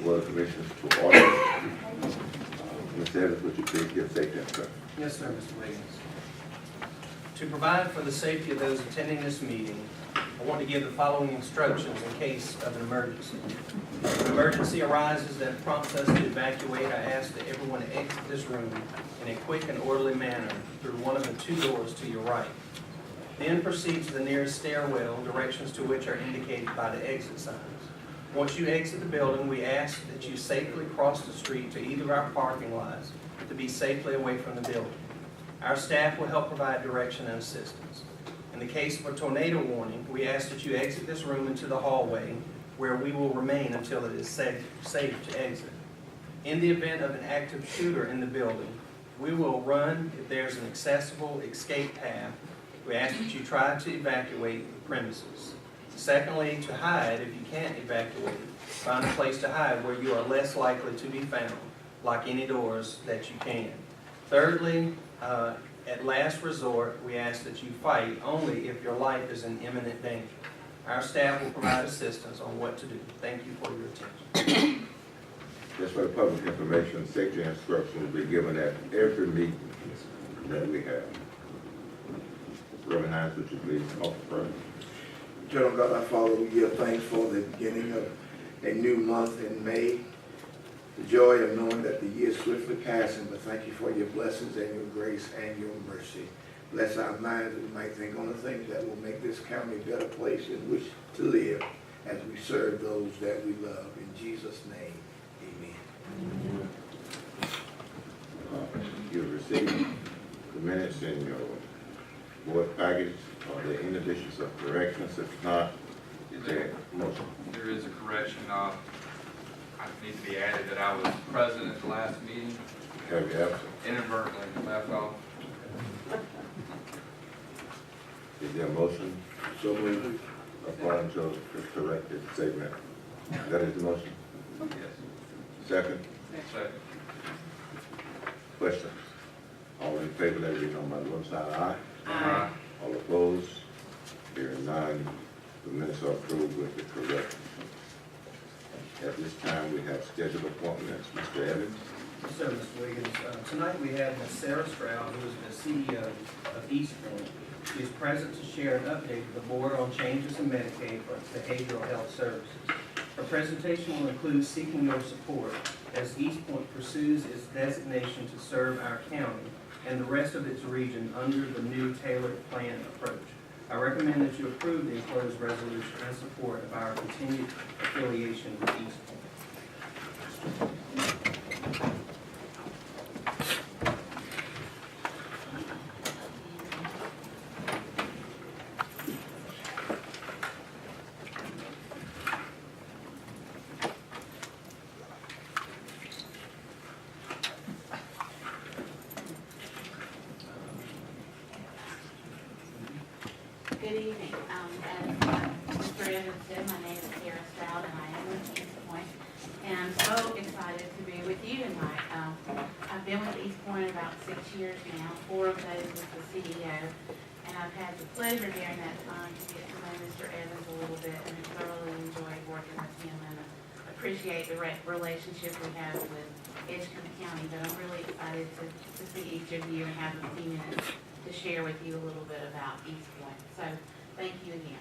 Board of Commissioners to order. Ms. Evans, would you please give safety instructions? Yes, sir, Mr. Wiggins. To provide for the safety of those attending this meeting, I want to give the following instructions in case of an emergency. If an emergency arises that prompts us to evacuate, I ask that everyone exit this room in a quick and orderly manner through one of the two doors to your right. Then proceed to the nearest stairwell, directions to which are indicated by the exit signs. Once you exit the building, we ask that you safely cross the street to either of our parking lots to be safely away from the building. Our staff will help provide direction and assistance. In the case of a tornado warning, we ask that you exit this room into the hallway where we will remain until it is safe to exit. In the event of an active shooter in the building, we will run if there's an accessible escape path. We ask that you try to evacuate the premises. Secondly, to hide if you can't evacuate, find a place to hide where you are less likely to be found, like any doors that you can. Thirdly, at last resort, we ask that you fight only if your life is in imminent danger. Our staff will provide assistance on what to do. Thank you for your attention. Just for the public information, safety instructions will be given at every meeting that we have. Reverend Hines, would you please offer prayer? Eternal God, our Father, we give thanks for the beginning of a new month in May. The joy of knowing that the year is swiftly passing, but thank you for your blessings and your grace and your mercy. Bless our minds that we might think on the things that will make this county a better place in which to live as we serve those that we love. In Jesus' name, amen. You've received the minutes in your board package. Are there any additions of corrections? If not, is there a motion? There is a correction. I need to be added that I was present at the last meeting. Have you absent? Inadvertently left off. Is there a motion? So moved. According to the corrected statement. That is the motion? Yes. Second? Second. Questions? All in favor, let it be known by the one side, aye. Aye. All opposed? Hearing none, the minutes are approved with the corrections. At this time, we have scheduled appointments. Mr. Evans? Yes, sir, Mr. Wiggins. Tonight we have Ms. Sarah Stroud, who is the CEO of Eastpoint. She is present to share an update with the board on changes in Medicaid for behavioral health services. Her presentation will include seeking your support as Eastpoint pursues its designation to serve our county and the rest of its region under the new tailored plan approach. I recommend that you approve the enclosed resolution in support of our continued affiliation with Eastpoint. Good evening. As Mr. Evans said, my name is Sarah Stroud, and I am with Eastpoint. And I'm so excited to be with you tonight. I've been with Eastpoint about 6 years now, 4 of those as the CEO. And I've had the pleasure during that time to get to know Mr. Evans a little bit, and have thoroughly enjoyed working with him, and appreciate the relationship we have with Edgecombe County. But I'm really excited to see each of you and have a few minutes to share with you a little bit about Eastpoint. So thank you again.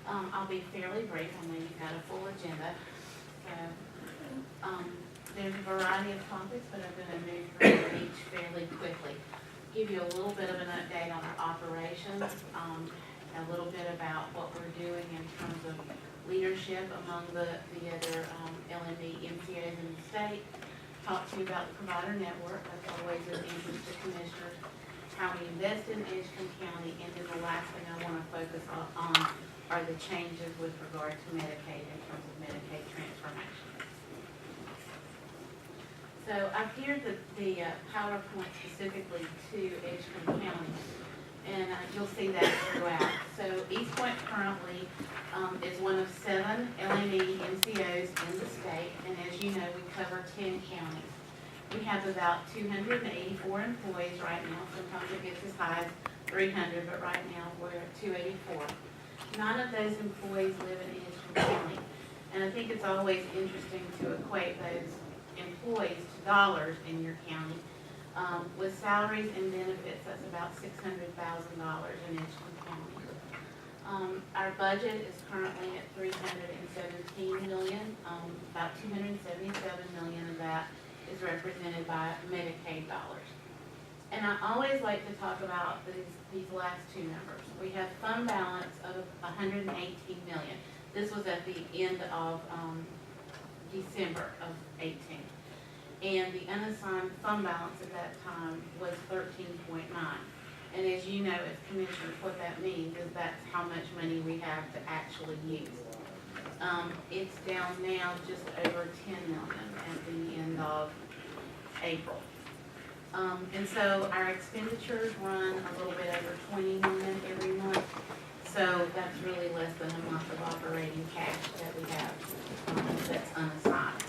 I'll be fairly brief. I know you've got a full agenda. So there's a variety of topics, but I'm going to move through each fairly quickly. Give you a little bit of an update on our operations, a little bit about what we're doing in terms of leadership among the other LMD MCOs in the state. Talk to you about the provider network. That's always of interest to commissioners. How we invest in Edgecombe County, and then the last thing I want to focus on are the changes with regard to Medicaid in terms of Medicaid transformation. So I've geared the PowerPoint specifically to Edgecombe County, and you'll see that throughout. So Eastpoint currently is one of 7 LME MCOs in the state, and as you know, we cover 10 counties. We have about 284 employees right now. Sometimes it gets as high as 300, but right now we're at 284. 9 of those employees live in Edgecombe County. And I think it's always interesting to equate those employees to dollars in your county. With salaries and benefits, that's about $600,000 in Edgecombe County. Our budget is currently at $317 million. About $277 million of that is represented by Medicaid dollars. And I always like to talk about these last two numbers. We have fund balance of $118 million. This was at the end of December of 18. And the unassigned fund balance at that time was 13.9. And as you know, as commissioners, what that means is that's how much money we have to actually use. It's down now just over 10 million at the end of April. And so our expenditures run a little bit over 20 million every month. So that's really less than a month of operating cash that we have that's unassigned.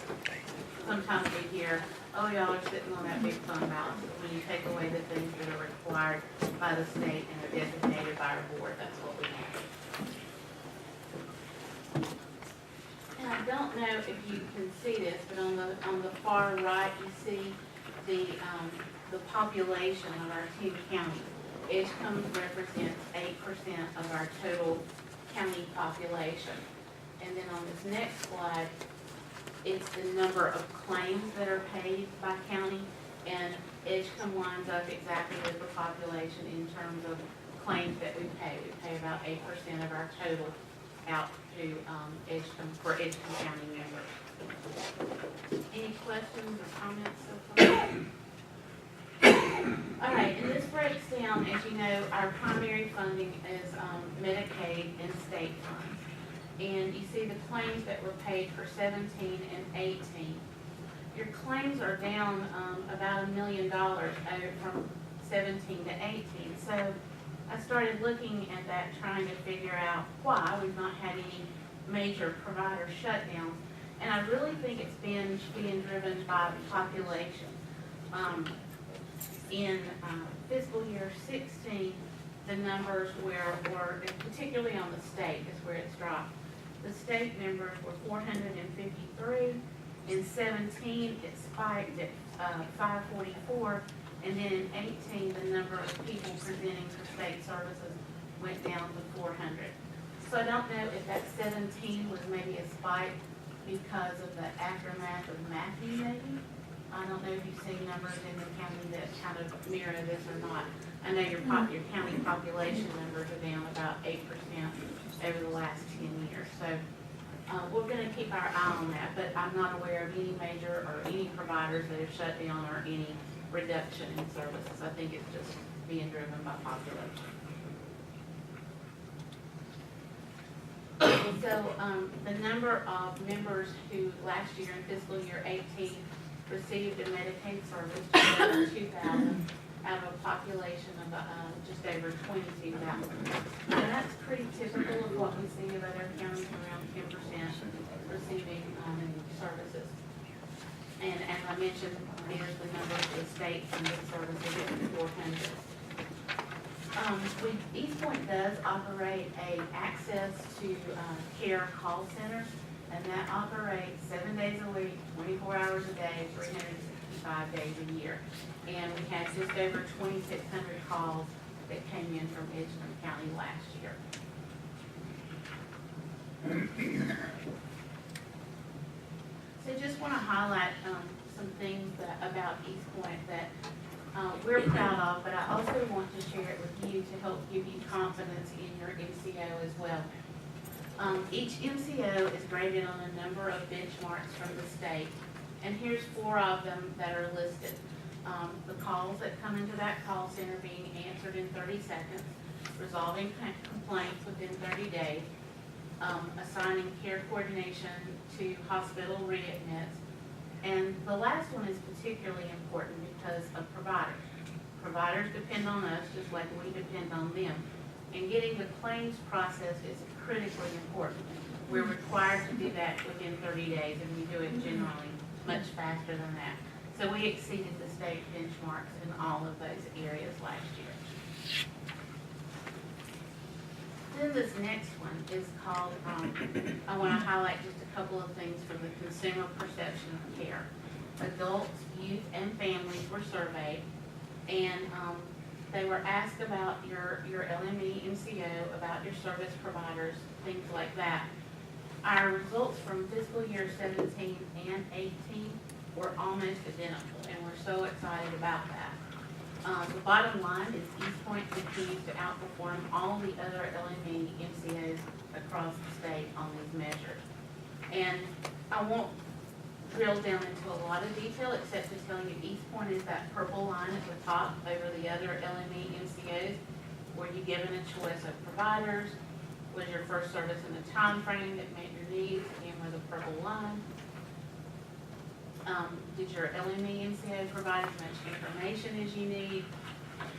Sometimes we hear, oh, y'all are sitting on that big fund balance. But when you take away the things that are required by the state and are designated by our board, that's what we have. And I don't know if you can see this, but on the far right, you see the population of our two counties. Edgecombe represents 8% of our total county population. And then on this next slide, it's the number of claims that are paid by county, and Edgecombe lines up exactly with the population in terms of claims that we pay. We pay about 8% of our total out to Edgecombe, for Edgecombe County members. Any questions or comments so far? All right, and this breaks down, as you know, our primary funding is Medicaid and state funds. And you see the claims that were paid for 17 and 18. Your claims are down about $1 million from 17 to 18. So I started looking at that, trying to figure out why we've not had any major provider shutdowns. And I really think it's being driven by the population. In fiscal year 16, the numbers were, particularly on the state, is where it's dropped. The state members were 453. In 17, it spiked at 544. And then in 18, the number of people presenting for state services went down to 400. So I don't know if that 17 was maybe a spike because of the aftermath of Matthew, maybe. I don't know if you've seen numbers in the county that kind of mirror this or not. I know your county population numbers are down about 8% over the last 10 years. So we're going to keep our eye on that, but I'm not aware of any major or any providers that have shut down or any reduction in services. I think it's just being driven by population. And so the number of members who last year in fiscal year 18 received a Medicaid service, just over 2,000, out of a population of just over 22,000. And that's pretty typical of what we see of other counties, around 10% receiving services. And as I mentioned, there's the number of the states and the services at 400. East Point does operate a access to care call center, and that operates 7 days a week, 24 hours a day, 365 days a year. And we had just over 2,600 calls that came in from Edgecombe County last year. So just want to highlight some things about East Point that we're proud of, but I also want to share it with you to help give you confidence in your MCO as well. Each MCO is graded on a number of benchmarks from the state, and here's 4 of them that are listed. The calls that come into that call center being answered in 30 seconds, resolving complaints within 30 days, assigning care coordination to hospital readmits, and the last one is particularly important because of providers. Providers depend on us just like we depend on them. And getting the claims process is critically important. We're required to do that within 30 days, and we do it generally much faster than that. So we exceeded the state benchmarks in all of those areas last year. Then this next one is called, I want to highlight just a couple of things from the consumer perception of care. Adults, youth, and families were surveyed, and they were asked about your LME, MCO, about your service providers, things like that. Our results from fiscal year 17 and 18 were almost identical, and we're so excited about that. The bottom line is East Point continues to outperform all the other LME MCOs across the state on these measures. And I won't drill down into a lot of detail except to tell you East Point is that purple line at the top over the other LME MCOs. Were you given a choice of providers? Was your first service in a time frame that met your needs? Again, with a purple line. Did your LME MCO provide as much information as you need?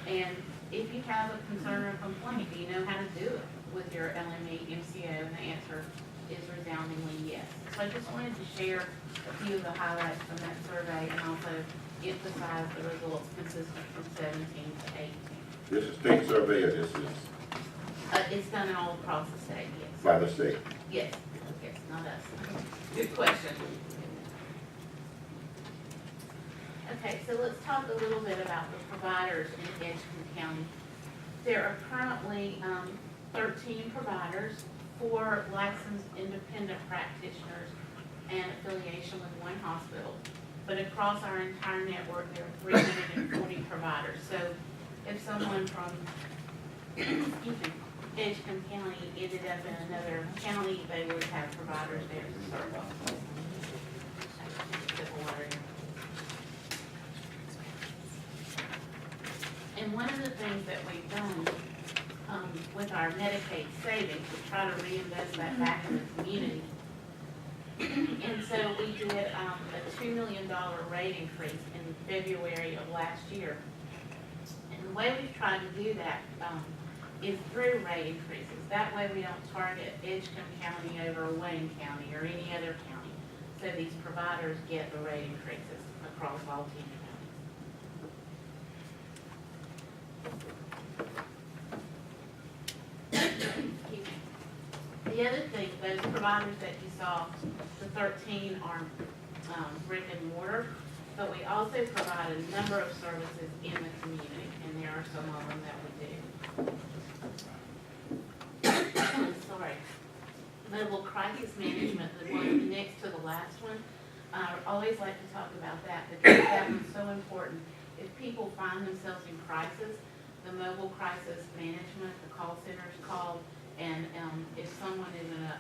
And if you have a concern or complaint, do you know how to do it with your LME MCO? And the answer is resoundingly yes. So I just wanted to share a few of the highlights from that survey and also emphasize the results consistent from 17 to 18. This is state survey or this is It's done all across the state, yes. by the state? Yes, yes, not us. Good question. Okay, so let's talk a little bit about the providers in Edgecombe County. There are currently 13 providers, 4 licensed independent practitioners, and affiliation with 1 hospital. But across our entire network, there are 340 providers. So if someone from Edgecombe County ended up in another county, they would have providers there to serve us. And one of the things that we've done with our Medicaid savings, we try to reinvest that back in the community. And so we did a $2 million rate increase in February of last year. And the way we've tried to do that is through rate increases. That way we don't target Edgecombe County over Wayne County or any other county. So these providers get the rate increases across all 10 counties. The other thing, those providers that you saw, the 13 are brick and mortar, but we also provide a number of services in the community, and there are some of them that we do. Sorry. Mobile crisis management, the one next to the last one, I always like to talk about that because that one's so important. If people find themselves in crisis, the mobile crisis management, the call center's called, and if someone is in a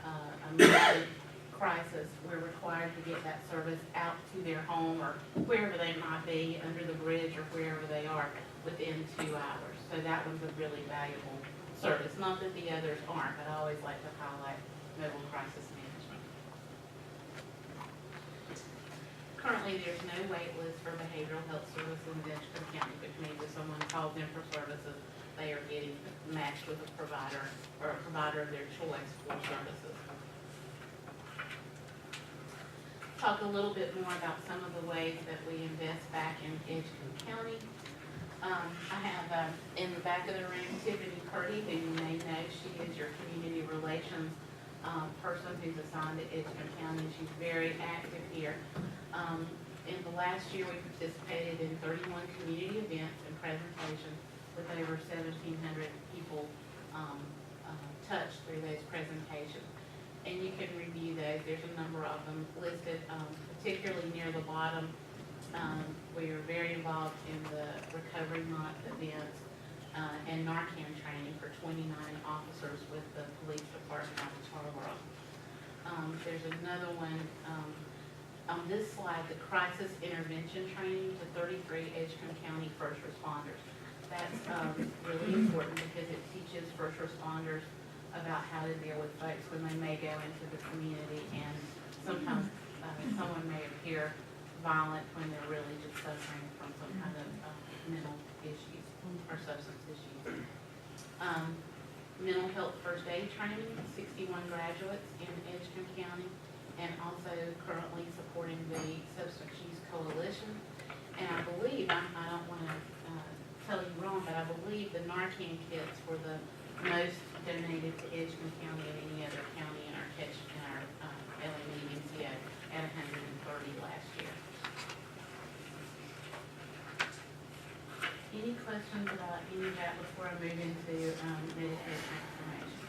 major crisis, we're required to get that service out to their home or wherever they might be, under the bridge or wherever they are, within 2 hours. So that one's a really valuable service. Not that the others aren't, but I always like to highlight mobile crisis management. Currently, there's no wait list for behavioral health services in Edgecombe County, which means if someone calls in for services, they are getting matched with a provider or a provider of their choice for services. Talk a little bit more about some of the ways that we invest back in Edgecombe County. I have in the back of the room Tiffany Purdy, who you may know. She is your community relations person who's assigned to Edgecombe County. She's very active here. In the last year, we participated in 31 community events and presentations with over 1,700 people touched through those presentations. And you can review those. There's a number of them listed, particularly near the bottom. We are very involved in the Recovery Month events and Narcan training for 29 officers with the police department of Charlesboro. There's another one on this slide, the crisis intervention training to 33 Edgecombe County first responders. That's really important because it teaches first responders about how to deal with folks when they may go into the community, and sometimes someone may appear violent when they're really just suffering from some kind of mental issues or substance issues. Mental health first aid training, 61 graduates in Edgecombe County, and also currently supporting the Substance Use Coalition. And I believe, I don't want to tell you wrong, but I believe the Narcan kits were the most donated to Edgecombe County and any other county in our LME MCO at 130 last year. Any questions about any of that before I move into Medicaid transformation?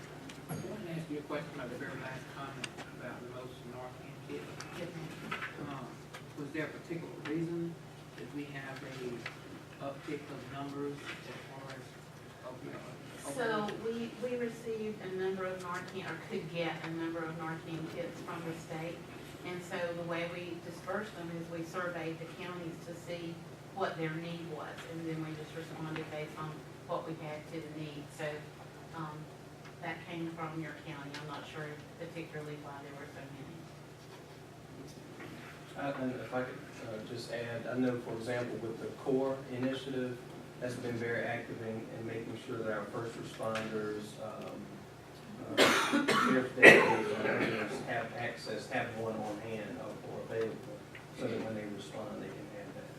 I want to ask you a question about the very last comment about the most Narcan kit. Yes, ma'am. Was there a particular reason that we have a uptick of numbers as far as opioids? So we received a number of Narcan, or could get a number of Narcan kits from the state. And so the way we dispersed them is we surveyed the counties to see what their need was, and then we just responded based on what we had to the need. So that came from your county. I'm not sure particularly why there were so many. And if I could just add, I know, for example, with the CORE initiative, that's been very active in making sure that our first responders, if they have access, have one on hand or available, so that when they respond, they can have that.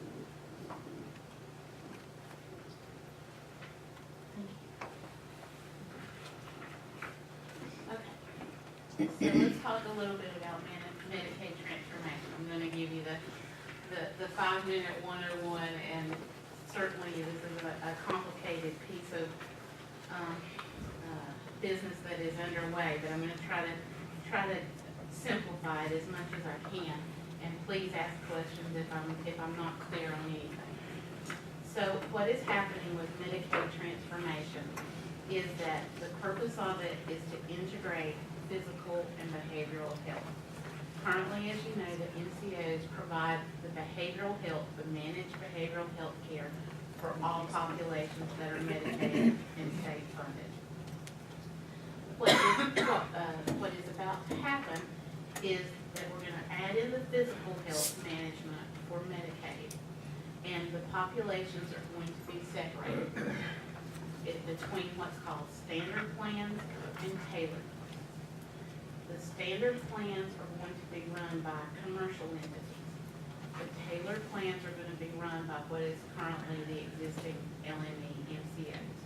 Okay. So let's talk a little bit about Medicaid transformation. I'm going to give you the 5-minute 101, and certainly this is a complicated piece of business that is underway, but I'm going to try to simplify it as much as I can. And please ask questions if I'm not clear on anything. So what is happening with Medicaid transformation is that the purpose of it is to integrate physical and behavioral health. Currently, as you know, the NCOs provide the behavioral health, the managed behavioral health care for all populations that are Medicaid and state funded. What is about to happen is that we're going to add in the physical health management for Medicaid, and the populations are going to be separated between what's called standard plans and tailored plans. The standard plans are going to be run by commercial entities. The tailored plans are going to be run by what is currently the existing LME MCOs.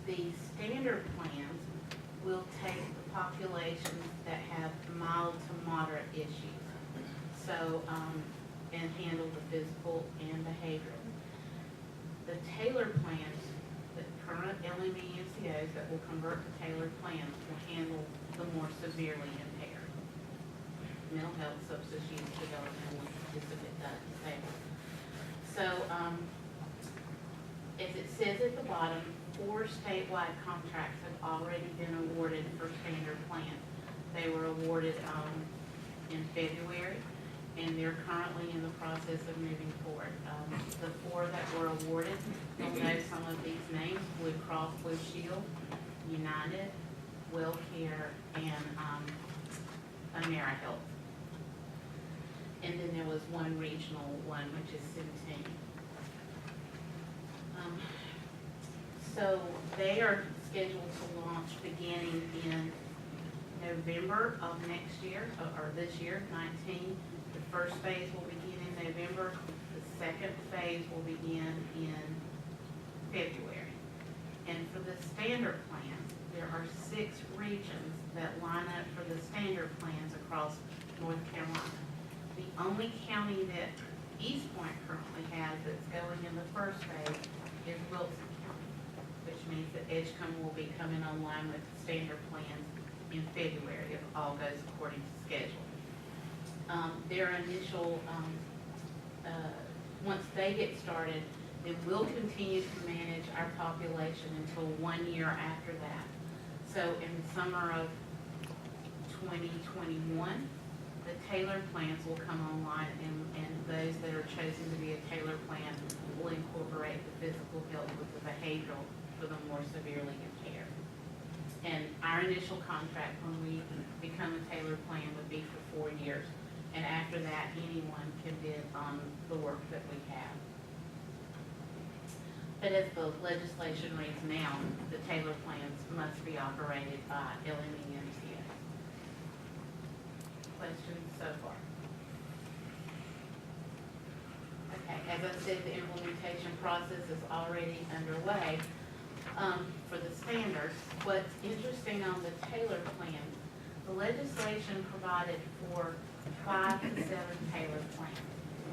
The standard plans will take the populations that have mild to moderate issues, so and handle the physical and behavioral. The tailored plans, the current LME MCOs that will convert to tailored plans will handle the more severely impaired. Mental health, substance use, developmental disabled. So, as it says at the bottom, 4 statewide contracts have already been awarded for standard plans. They were awarded in February, and they're currently in the process of moving forward. The 4 that were awarded, you'll know some of these names: Blue Cross Blue Shield, United, WellCare, and AmeriHealth. And then there was one regional one, which is Centene. So they are scheduled to launch beginning in November of next year, or this year, 19. The first phase will begin in November. The second phase will begin in February. And for the standard plans, there are 6 regions that line up for the standard plans across North Carolina. The only county that East Point currently has that's going in the first phase is Wilson County, which means that Edgecombe will be coming online with standard plans in February if all goes according to schedule. Their initial, once they get started, then we'll continue to manage our population until 1 year after that. So in the summer of 2021, the tailored plans will come online, and those that are chosen to be a tailored plan will incorporate the physical health with the behavioral for the more severely impaired. And our initial contract when we become a tailored plan would be for 4 years. And after that, anyone can bid on the work that we have. But as the legislation reads now, the tailored plans must be operated by LME MCOs. Questions so far? Okay, as I said, the implementation process is already underway. for the standards. What's interesting on the Taylor plan, the legislation provided for 5 to 7 Taylor plans.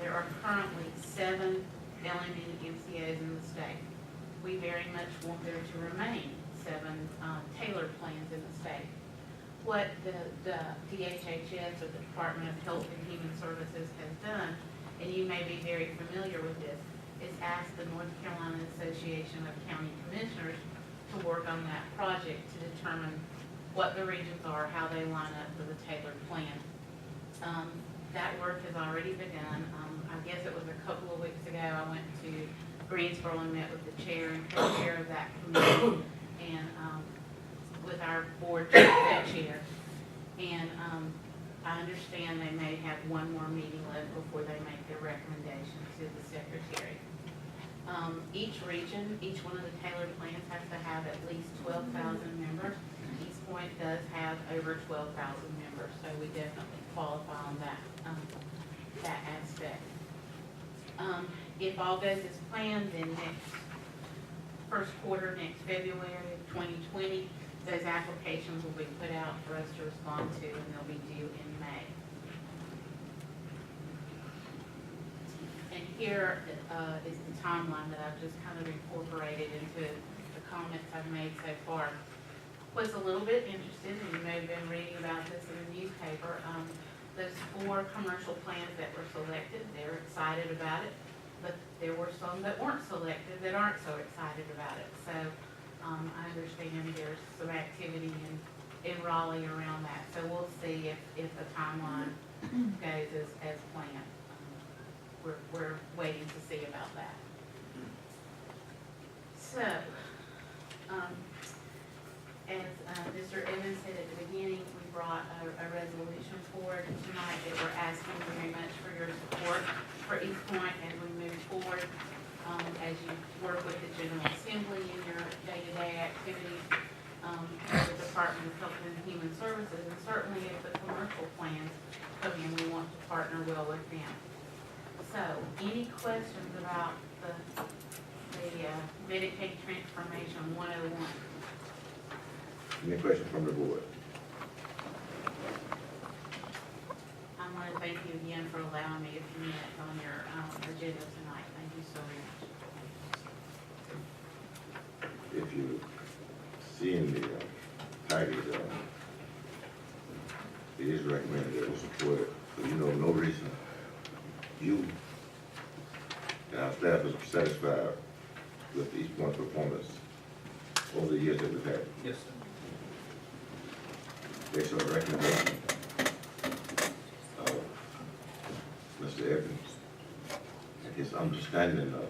There are currently 7 LME MCOs in the state. We very much want there to remain 7 Taylor plans in the state. What the DHHS, or the Department of Health and Human Services, has done, and you may be very familiar with this, is ask the North Carolina Association of County Commissioners to work on that project to determine what the regions are, how they line up for the tailored plan. That work has already begun. I guess it was a couple of weeks ago, I went to Greensboro and met with the chair and co-chair of that committee, and with our board chair. And I understand they may have one more meeting left before they make their recommendation to the secretary. Each region, each one of the tailored plans has to have at least 12,000 members. East Point does have over 12,000 members, so we definitely qualify on that aspect. If all goes as planned, then first quarter, next February of 2020, those applications will be put out for us to respond to, and they'll be due in May. And here is the timeline that I've just kind of incorporated into the comments I've made so far. Was a little bit interested, and you may have been reading about this in the newspaper, those 4 commercial plans that were selected, they're excited about it, but there were some that weren't selected that aren't so excited about it. So I understand there's some activity in Raleigh around that. So we'll see if the timeline goes as planned. We're waiting to see about that. So, as Mr. Evans said at the beginning, we brought a resolution forward tonight that we're asking very much for your support for East Point as we move forward, as you work with the General Assembly in your day-to-day activities, the Department of Health and Human Services, and certainly if the commercial plans come in, we want to partner well with them. So, any questions about the Medicaid Transformation 101? Any questions from the board? I want to thank you again for allowing me a few minutes on your agenda tonight. Thank you so very much. If you see in the package, it is recommended that we support it. So you know, no reason you and our staff is satisfied with East Point's performance over the years that we've had. Yes, sir. Based on the recommendation of Mr. Evans and his understanding of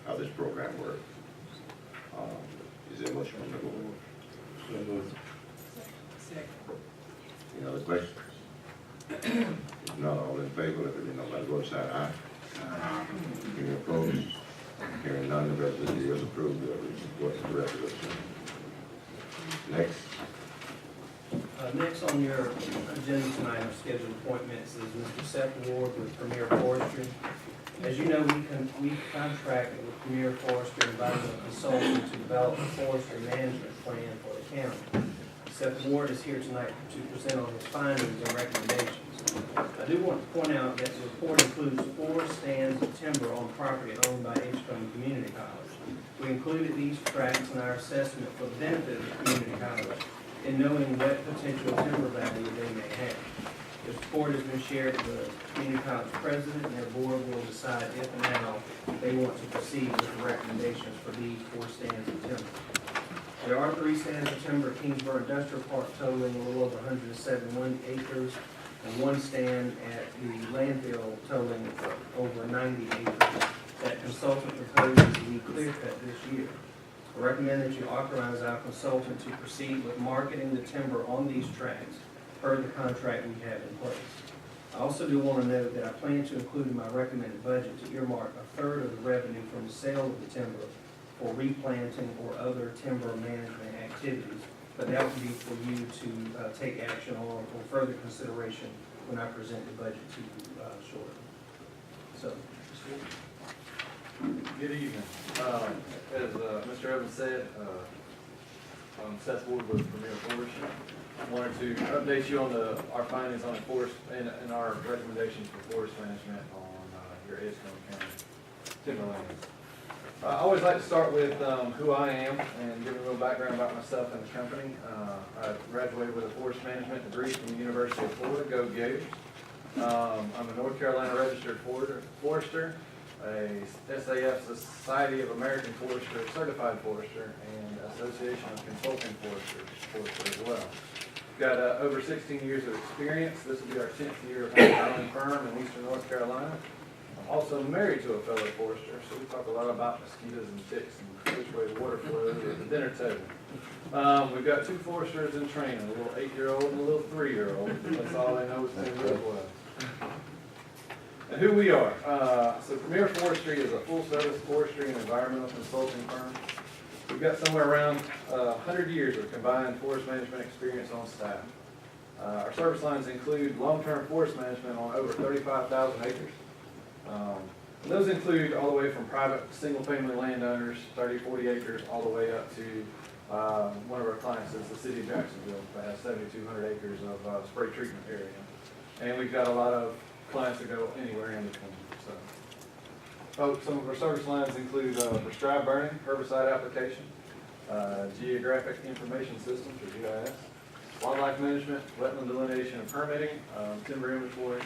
how this program works. Is there a motion from the board? Any other questions? If not, all in favor, let it be known by the vote sign aye. Any opposed? Hearing none, the resolution is approved. We support the resolution. Next. Next on your agenda tonight are scheduled appointments is Mr. Seth Ward with Premier Forestry. As you know, we contracted with Premier Forestry and invited a consultant to develop a forestry management plan for the county. Seth Ward is here tonight to present on his findings and recommendations. I do want to point out that the report includes 4 stands of timber on property owned by Edgecombe Community College. We included these tracts in our assessment for the benefit of the community college in knowing what potential timber value they may have. This report has been shared with the community college president, and their board will decide if and how they want to proceed with the recommendations for these 4 stands of timber. There are 3 stands of timber at Kingsborough Industrial Park totaling a little over 171 acres, and 1 stand at the landfill totaling over 90 acres that consultant proposes to be clear cut this year. I recommend that you authorize our consultant to proceed with marketing the timber on these tracts per the contract we have in place. I also do want to note that I plan to include in my recommended budget to earmark 1/3 of the revenue from the sale of the timber for replanting or other timber management activities, but that would be for you to take action on or further consideration when I present the budget to you shortly. So, Good evening. As Mr. Evans said, I'm Seth Ward with Premier Forestry. I wanted to update you on our findings on forest and our recommendations for forest management on your Edgecombe County timberlands. I always like to start with who I am and give a little background about myself and the company. I graduated with a forest management degree from the University of Florida. Go Gators! I'm a North Carolina registered forester, a SAF Society of American Forester certified forester, and Association of Consulting Foresters as well. Got over 16 years of experience. This will be our 10th year of having our own firm in eastern North Carolina. I'm also married to a fellow forester, so we talk a lot about mosquitoes and ticks and which way the water flows at the dinner table. We've got 2 foresters in training, a little 8-year-old and a little 3-year-old. That's all they know is them real well. And who we are. So Premier Forestry is a full-service forestry and environmental consulting firm. We've got somewhere around 100 years of combined forest management experience on staff. Our service lines include long-term forest management on over 35,000 acres. Those include all the way from private single-family landowners, 30, 40 acres, all the way up to one of our clients is the city of Jacksonville that has 7,200 acres of spray treatment area. And we've got a lot of clients that go anywhere in between. Some of our service lines include prescribed burning, herbicide application, geographic information systems, or GIS, wildlife management, wetland delineation and permitting, timber inventory,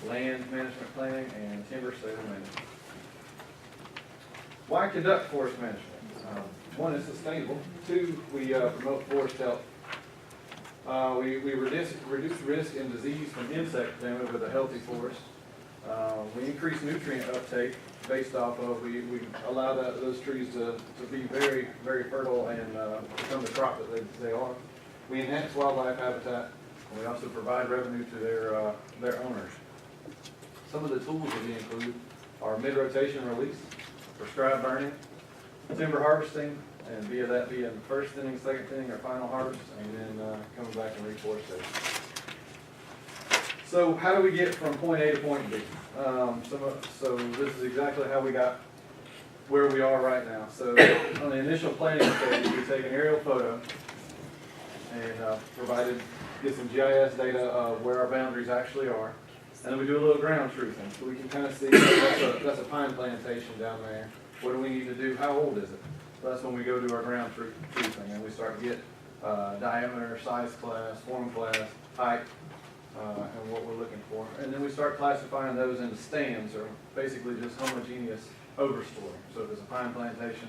land management planning, and timber sale management. Why conduct forest management? 1, it's sustainable. 2, we promote forest health. We reduce risk and disease from insect damage with a healthy forest. We increase nutrient uptake based off of, we allow those trees to be very, very fertile and become the crop that they are. We enhance wildlife habitat, and we also provide revenue to their owners. Some of the tools that we include are mid-rotation release, prescribed burning, timber harvesting, and via that being first thinning, second thinning, or final harvest, and then coming back and reforestation. So how do we get from point A to point B? So this is exactly how we got where we are right now. So on the initial planning stage, we take an aerial photo and get some GIS data of where our boundaries actually are. And then we do a little ground truthing, so we can kind of see that's a pine plantation down there. What do we need to do? How old is it? So that's when we go to our ground truthing, and we start to get diameter, size class, form class, height, and what we're looking for. And then we start classifying those into stands, or basically just homogeneous overstory. So if it's a pine plantation,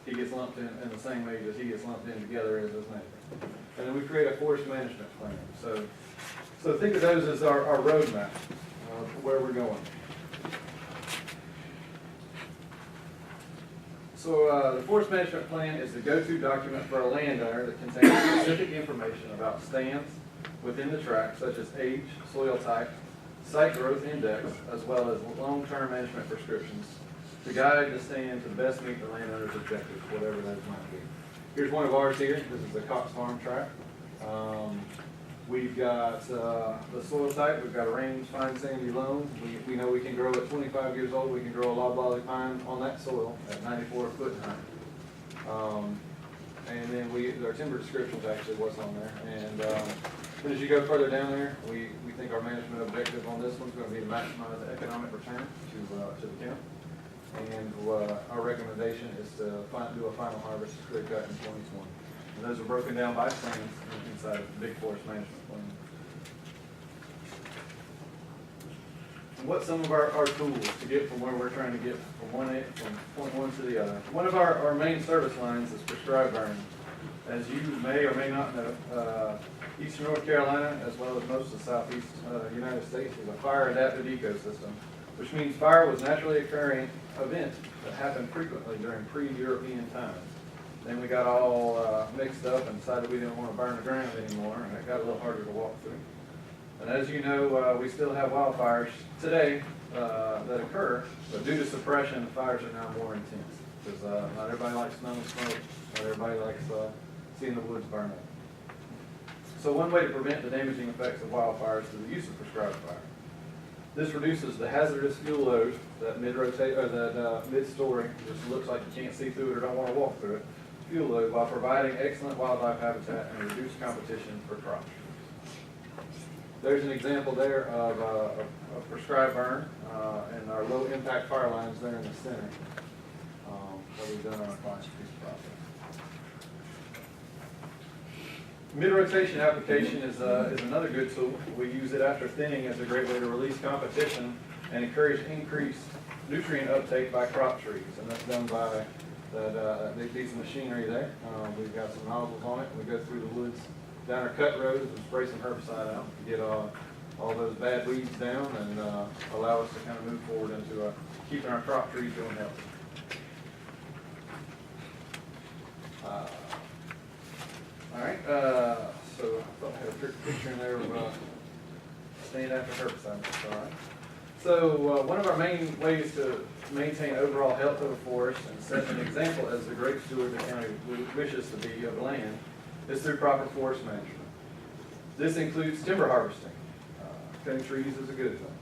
he gets lumped in the same age as he gets lumped in together as his neighbor. And then we create a forest management plan. So think of those as our roadmap, where we're going. So the forest management plan is the go-to document for a landowner that contains specific information about stands within the tract, such as age, soil type, site growth index, as well as long-term management prescriptions to guide the stand to best meet the landowner's objectives, whatever those might be. Here's one of ours here. This is the Cox Farm tract. We've got the soil type. We've got a range fine sandy loam. We know we can grow at 25 years old. We can grow a loblolly pine on that soil at 94 foot in height. And then our timber description is actually what's on there. And as you go further down there, we think our management objective on this one's going to be to maximize the economic return to the county. And our recommendation is to do a final harvest clear cut in 2020. And those are broken down by stands inside of the big forest management plan. And what's some of our tools to get from where we're trying to get from point one to the other? One of our main service lines is prescribed burning. As you may or may not know, eastern North Carolina, as well as most of the southeast United States, is a fire-adapted ecosystem, which means fire was naturally occurring event that happened frequently during pre-European times. Then we got all mixed up and decided we didn't want to burn the ground anymore, and it got a little harder to walk through. And as you know, we still have wildfires today that occur, but due to suppression, the fires are now more intense, because not everybody likes smelling smoke, not everybody likes seeing the woods burn up. So one way to prevent the damaging effects of wildfires is the use of prescribed fire. This reduces the hazardous fuel load, that mid-rotate, or that mid-story, just looks like you can't see through it or don't want to walk through it, fuel load, while providing excellent wildlife habitat and reduced competition for crops. There's an example there of a prescribed burn and our low impact fire lines there in the center that we've done on our client's piece of property. Mid-rotation application is another good tool. We use it after thinning as a great way to release competition and encourage increased nutrient uptake by crop trees. And that's done by that piece of machinery there. We've got some nozzles on it. We go through the woods, down our cut roads and spray some herbicide out to get all those bad weeds down and allow us to kind of move forward into keeping our crop trees doing healthy. All right, so I thought I had a picture in there of staying after herbicide. That's all right. So one of our main ways to maintain overall health of a forest and set an example as the great steward the county wishes to be of land is through proper forest management. This includes timber harvesting. Cutting trees is a good thing.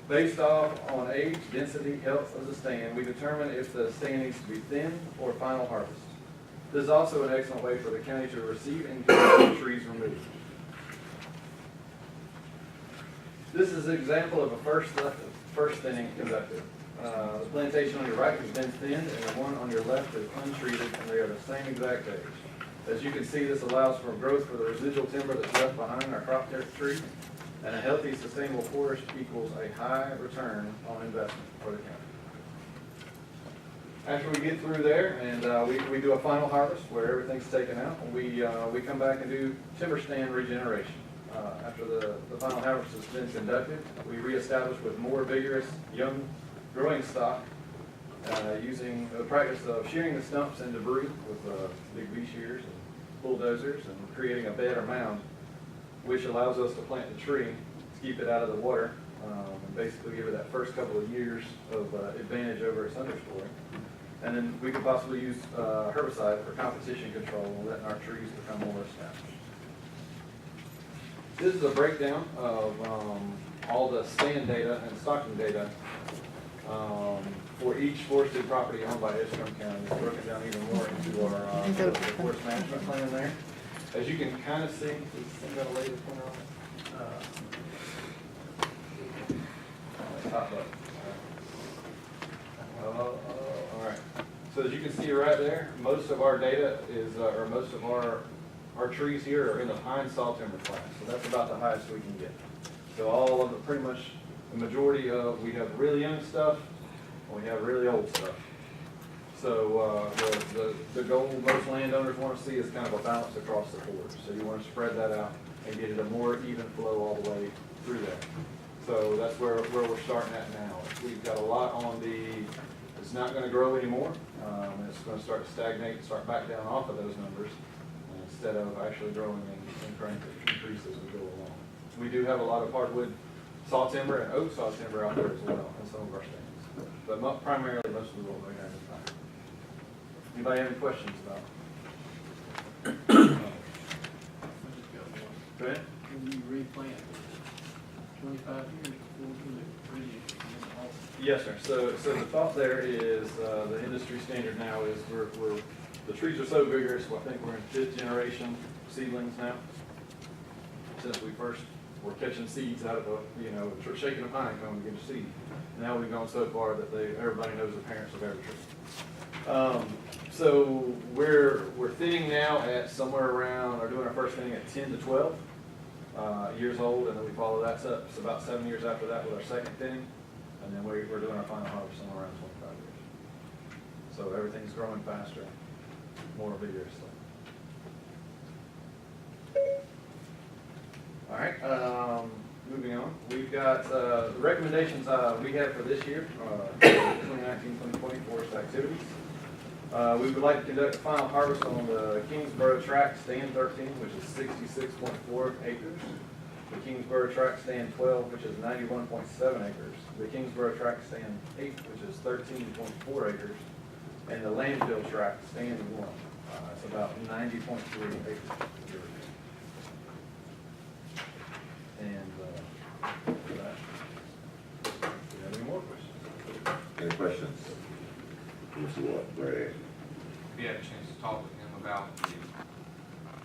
Based off on age, density, health of the stand, we determine if the stand needs to be thinned or final harvest. This is also an excellent way for the county to receive income from trees removed. This is an example of a first thinning conducted. The plantation on your right has been thinned and the one on your left is untreated and they are the same exact age. As you can see, this allows for growth for the residual timber that's left behind our crop trees, and a healthy, sustainable forest equals a high return on investment for the county. After we get through there and we do a final harvest where everything's taken out, we come back and do timber stand regeneration. After the final harvest has been conducted, we reestablish with more vigorous, young, growing stock using the practice of shearing the stumps and debris with big V shears and bulldozers and creating a bed or mound, which allows us to plant the tree to keep it out of the water and basically give it that first couple of years of advantage over its understory. And then we could possibly use herbicide for competition control and letting our trees become more established. This is a breakdown of all the stand data and stocking data for each forested property owned by Edgecombe County. It's broken down even more into our the forest management plan there. As you can kind of see, we've got a laser pointer on it. Top button. All right. So as you can see right there, most of our data is, or most of our trees here are in the pine saw timber class. So that's about the highest we can get. So all of the, pretty much the majority of, we have really young stuff, and we have really old stuff. So the goal most landowners want to see is kind of a balance across the board. So you want to spread that out and get it a more even flow all the way through there. So that's where we're starting at now. We've got a lot on the, it's not going to grow anymore. It's going to start to stagnate and start back down off of those numbers instead of actually growing and increase as we go along. We do have a lot of hardwood saw timber and oak saw timber out there as well in some of our stands. But primarily most of what we have is pine. Anybody have any questions about it? Go ahead. When you replant 25 years before you really. Yes, sir. So the thought there is the industry standard now is the trees are so vigorous. I think we're in 5th generation seedlings now. Since we first were catching seeds out of shaking a pine cone to get a seed. Now we've gone so far that everybody knows the parents of every tree. So we're thinning now at somewhere around, or doing our first thinning at 10 to 12 years old, and then we follow that up. It's about 7 years after that with our second thinning, and then we're doing our final harvest somewhere around 25 years. So everything's growing faster, more vigorously. All right, moving on. We've got the recommendations we have for this year, 2019-2020 forest activities. We would like to conduct a final harvest on the Kingsborough Tract Stand 13, which is 66.4 acres. The Kingsborough Tract Stand 12, which is 91.7 acres. The Kingsborough Tract Stand 8, which is 13.4 acres. And the Landfill Tract Stand 1, it's about 90.3 acres. And Any questions? Mr. Ward, go ahead. We had a chance to talk with him about the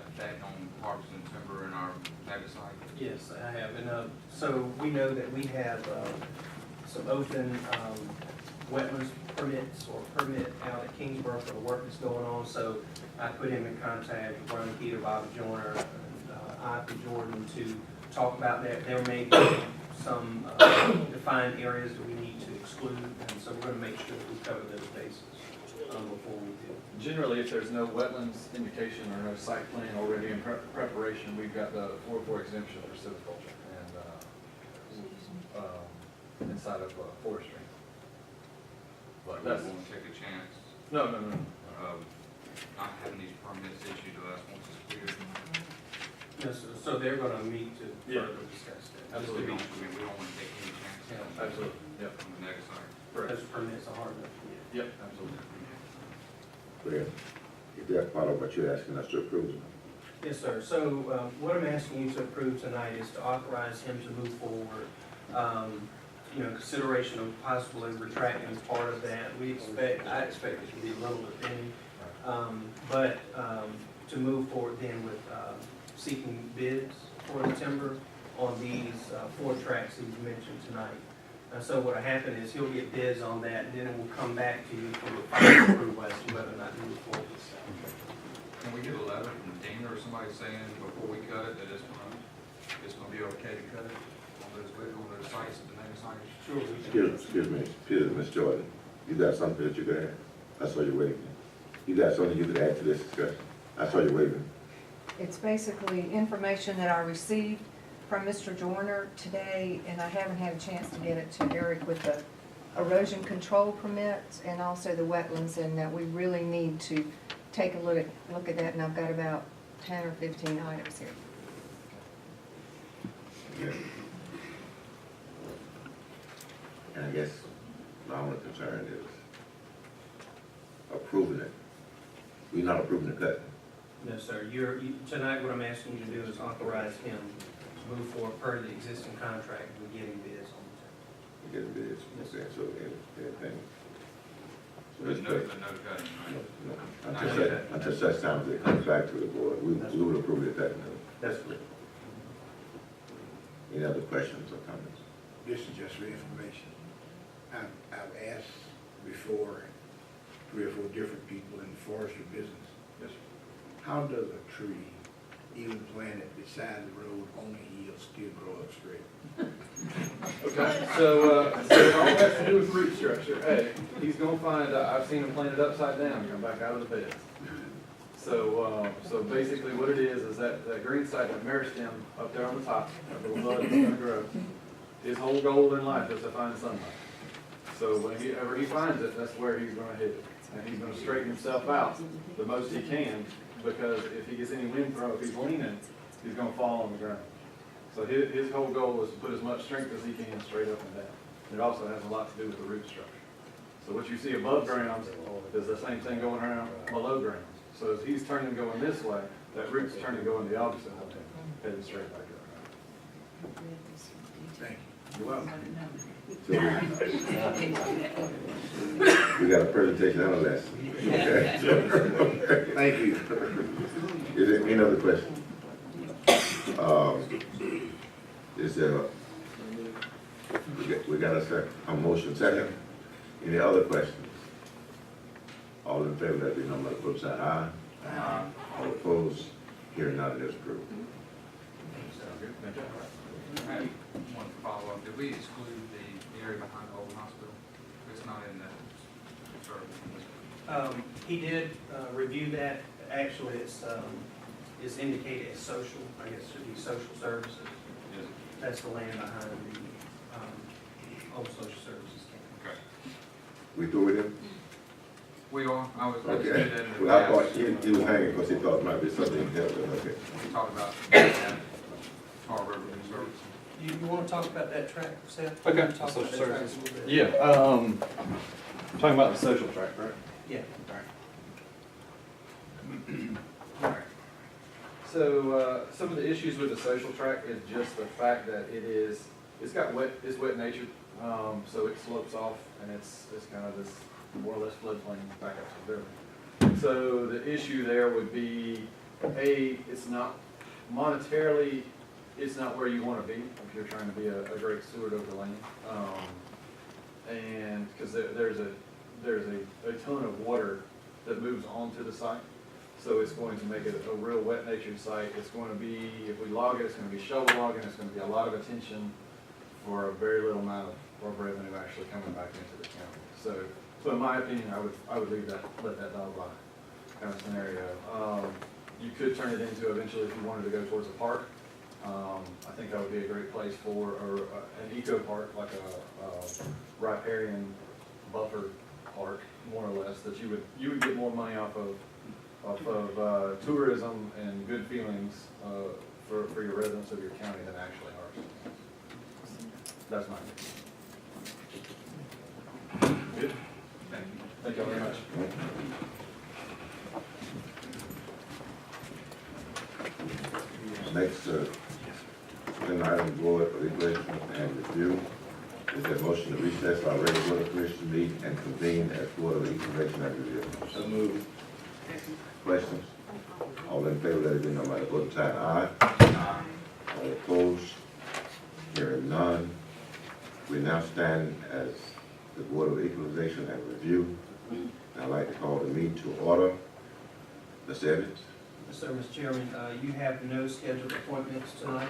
effect on parks and timber in our mega site. Yes, I have, and, so we know that we have, some open, wetlands permits or permit out at Kingsborough for the work that's going on, so I put him in contact with Ron Keeter, Bobby Joyner, and, Ivy Jordan to talk about that. There may be some, defined areas that we need to exclude, and so we're gonna make sure that we cover those bases, before we do. Generally, if there's no wetlands indication or no site plan already in preparation, we've got the 404 exemption for silviculture and inside of forestry. But We that's, want to take a chance no. of not having these permits issued to us once it's cleared. Yes, so they're gonna meet to Yeah. further discuss that. We Absolutely. don't want to take any chances Absolutely, yep, on the mega site. correct. Those permits are hard enough to get. Yep, absolutely. Well, if that's part of what you're asking us to approve. Yes, sir. So what I'm asking you to approve tonight is to authorize him to move forward. Consideration of possibly retracting part of that. I expect it to be little if any. But to move forward then with seeking bids for the timber on these 4 tracks that you mentioned tonight. So what'll happen is he'll get bids on that, and then it will come back to you for the final approval as to whether or not to move forward with that. Can we get a letter from Dana or somebody saying before we cut it that it's gonna be okay to cut it on those sites at the mega sites? Sure. Excuse me, Ms. Jordan, you got something that you could add? I saw you waving. You got something you could add to this discussion? I saw you waving. It's basically information that I received from Mr. Joyner today, and I haven't had a chance to get it to Eric with the erosion control permits and also the wetlands, and that we really need to take a look at that, and I've got about 10 or 15 items here. Yeah. And I guess my only concern is approving it. We're not approving the cut. No, sir. Tonight, what I'm asking you to do is authorize him to move forward per the existing contract with getting bids on We get bids, okay, so anything. So There's it's no good. cutting, right? Until such time as it comes back to the board, we will approve it that night. That's correct. Any other questions or comments? This is just for information. I've asked before 3 or 4 different people in the forestry business. Yes, How does a tree, even planted beside the road on the hill, still grow up straight? Okay, so it all has to do with root structure. Hey, he's gonna find, I've seen him planted upside down, come back out of the bed. So basically what it is that green site, that meristem up there on the top, that little bud that's gonna grow, his whole goal in life is to find sunlight. So whenever he finds it, that's where he's gonna hit it. And he's gonna straighten himself out the most he can, because if he gets any wind throw, if he's leaning, he's gonna fall on the ground. So his whole goal is to put as much strength as he can straight up and down. It also has a lot to do with the root structure. So what you see above ground is the same thing going around below ground. So as he's turning going this way, that root's turning going the opposite way, heading straight back up. Thank you. You're welcome. So we got a presentation and a lesson. Okay. Thank you. Is there any other questions? Is there, we got a motion second. Any other questions? All in favor, that be number of votes, say aye. Aye. All opposed, hearing none, it is approved. Sounds good. Thank you. I had one follow-up. Did we exclude the area behind the old hospital? It's not in that service. He did review that. Actually, it's indicated as social. I guess it should be social services. Yes. That's the land behind the old social services camp. Okay. We through with him? We are. I was. Okay. Well, I thought he was hanging because he thought it might be something else, okay. We talked about that Tar River Service. You want to talk about that track, Seth? Okay. You wanna talk about that Social track a services. little bit? Yeah, talking about the social track, right? Yeah. So, some of the issues with the social track is just the fact that it's wet nature So it slopes off and it's kind of this more or less floodplain back up to the river. So the issue there would be, it's not monetarily, it's not where you want to be if you're trying to be a great steward of the land. And because there's a ton of water that moves onto the site. So it's going to make it a real wet natured site. It's going to be, if we log it, it's going to be shovel logging. It's going to be a lot of attention for a very little amount of revenue actually coming back into the county. So in my opinion, I would leave that, let that dog lie kind of scenario. You could turn it into eventually if you wanted to go towards a park. I think that would be a great place for an eco park, like a riparian buffer park, more or less, that you would get more money off of tourism and good feelings for your residents of your county than actually ours. That's my opinion. Good? Thank you. Thank you all very much. Next, agenda item, Board of Equalization and Review. Is there a motion to recess our regular Board of Commissioners meeting and convene as Board of Equalization and Review? So moved. Questions? All in favor, let it be known by the vote of sign aye. Aye. All opposed? Hearing none. We now stand as the Board of Equalization and Review. I'd like to call the meeting to order. Mr. Evans? Yes, sir, Mr. Chairman, you have no scheduled appointments tonight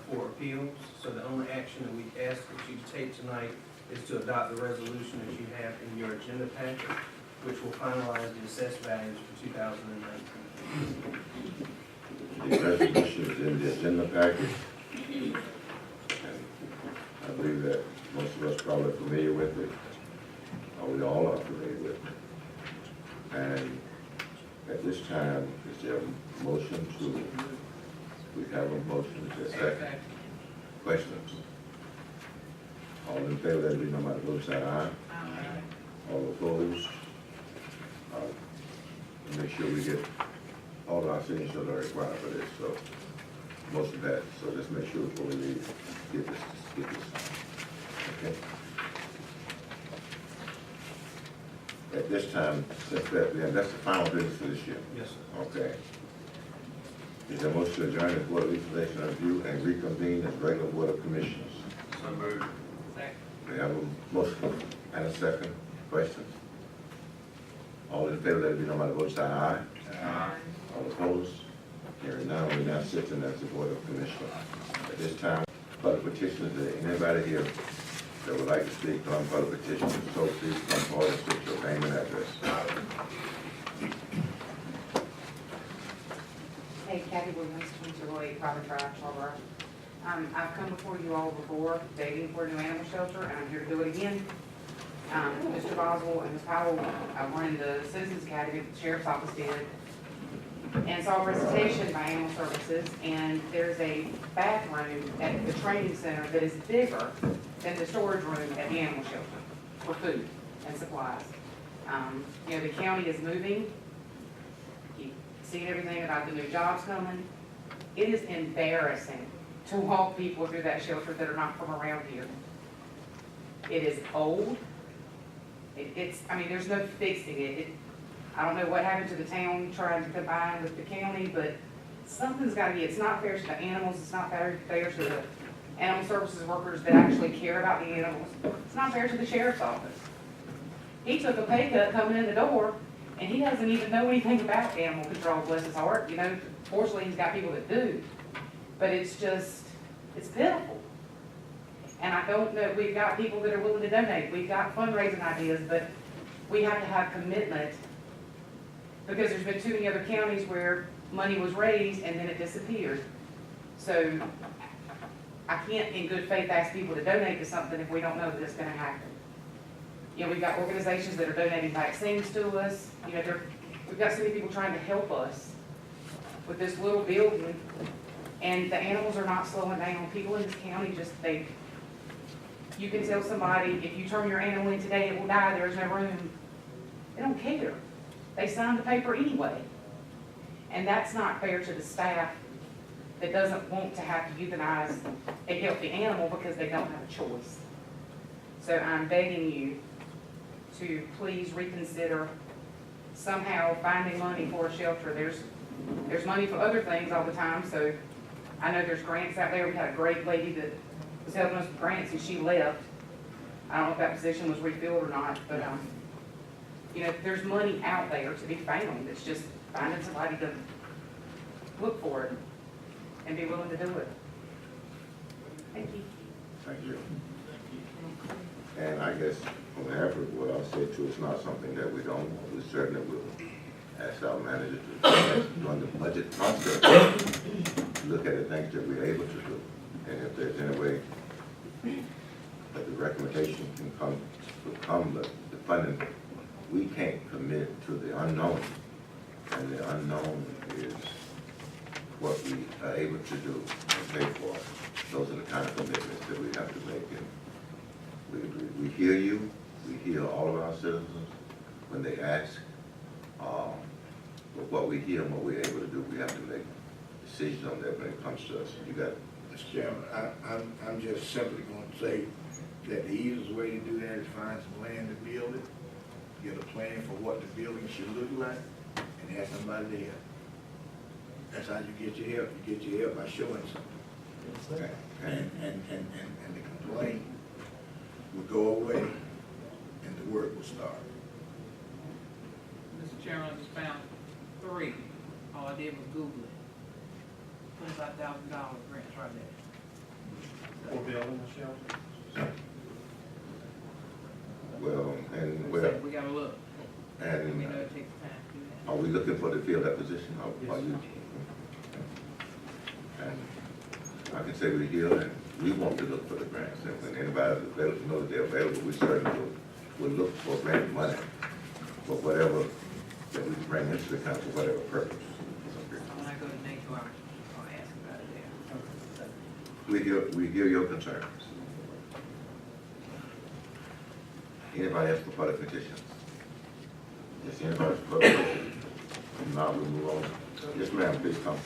for appeals, so the only action that we ask that you take tonight is to adopt the resolution that you have in your agenda packet, which will finalize the assessed values for 2019. The resolution is in the agenda package. And I believe that most of us probably are familiar with it, or we all are familiar with it. And at this time, is there a motion to, we have a motion, is there a second? Questions? All in favor, let it be known by the vote of aye. All opposed? Make sure we get all of our signatures that are required for this, so motion passed. So let's make sure before we leave, get this. Okay? At this time, since that's the final business for this year. Yes, sir. Okay. Is there a motion to adjourn the Board of Equalization and Review and reconvene as regular Board of Commissioners? So moved. We have a motion and a second. Questions? All in favor, let it be known by the vote of aye. Aye. All opposed? Hearing none, we now sit in as the Board of Commissioners. At this time, public petitions, is there anybody here that would like to speak on public petitions? So please come forward and state your name and address. Hey, Kathy Williams, 2208 Private Drive, Charter. I've come before you all before begging for a new animal shelter, and I'm here to do it again. Mr. Boswell and Ms. Powell, I wanted the Citizens Academy that the Sheriff's Office did, and saw a presentation by Animal Services, and there's a bathroom at the training center that is bigger than the storage room at the animal shelter for food and supplies. You know, the county is moving. You've seen everything about the new jobs coming. It is embarrassing to walk people through that shelter that are not from around here. It is old. I mean, there's no fixing it. I don't know what happened to the town trying to combine with the county, but something's got to be. It's not fair to the animals. It's not fair to the animal services workers that actually care about the animals. It's not fair to the sheriff's office. He took a pay cut coming in the door, and he doesn't even know anything about animal control, bless his heart. You know, fortunately, he's got people that do. But it's pitiful. And I don't know, we've got people that are willing to donate. We've got fundraising ideas, but we have to have commitment, because there's been too many other counties where money was raised and then it disappeared. So I can't in good faith ask people to donate to something if we don't know that it's gonna happen. You know, we've got organizations that are donating vaccines to us. You know, we've got so many people trying to help us with this little building, and the animals are not slowing down. People in this county you can tell somebody, if you turn your animal in today, it will die, there's no room. They don't care. They signed the paper anyway. And that's not fair to the staff that doesn't want to have to euthanize a healthy animal because they don't have a choice. So I'm begging you to please reconsider somehow finding money for a shelter. There's money for other things all the time, so I know there's grants out there. We had a great lady that was helping us with grants and she left. I don't know if that position was refilled or not, but, you know, there's money out there to be found. It's just finding somebody to look for it and be willing to do it. Thank you. Thank you. And I guess on behalf of what I said too, it's not something that we don't want. We certainly will ask our manager to, during the budget process, look at the things that we're able to do. And if there's any way that the recommendation can come, the funding, we can't commit to the unknown. And the unknown is what we are able to do and pay for. Those are the kind of commitments that we have to make. And we hear you, we hear all of our citizens when they ask. But what we hear and what we're able to do, we have to make decisions on that when it comes to us. You got it. Mr. Chairman, I'm just simply going to say that the easiest way to do that is find some land to build it, get a plan for what the building should look like, and have somebody there. That's how you get your help. You get your help by showing something. Okay. And the complaint will go away and the work will start. Mr. Chairman, I just found 3. All I did was Google it. $25,000 grants right there. For building the shelter? Well, and We well, said we gotta look. We know and it takes time to do that. are we looking for to fill that position? Are you? And I can say we're here and we want to look for the grants. And when anybody's available, know that they're available, we certainly will look for grant money for whatever that we bring into the council, whatever purpose. When I go to NACO, I'll ask about it there. We hear your concerns. Anybody else for public petitions? Yes, anybody for public petitions? If not, we'll move on. Yes, ma'am, please come.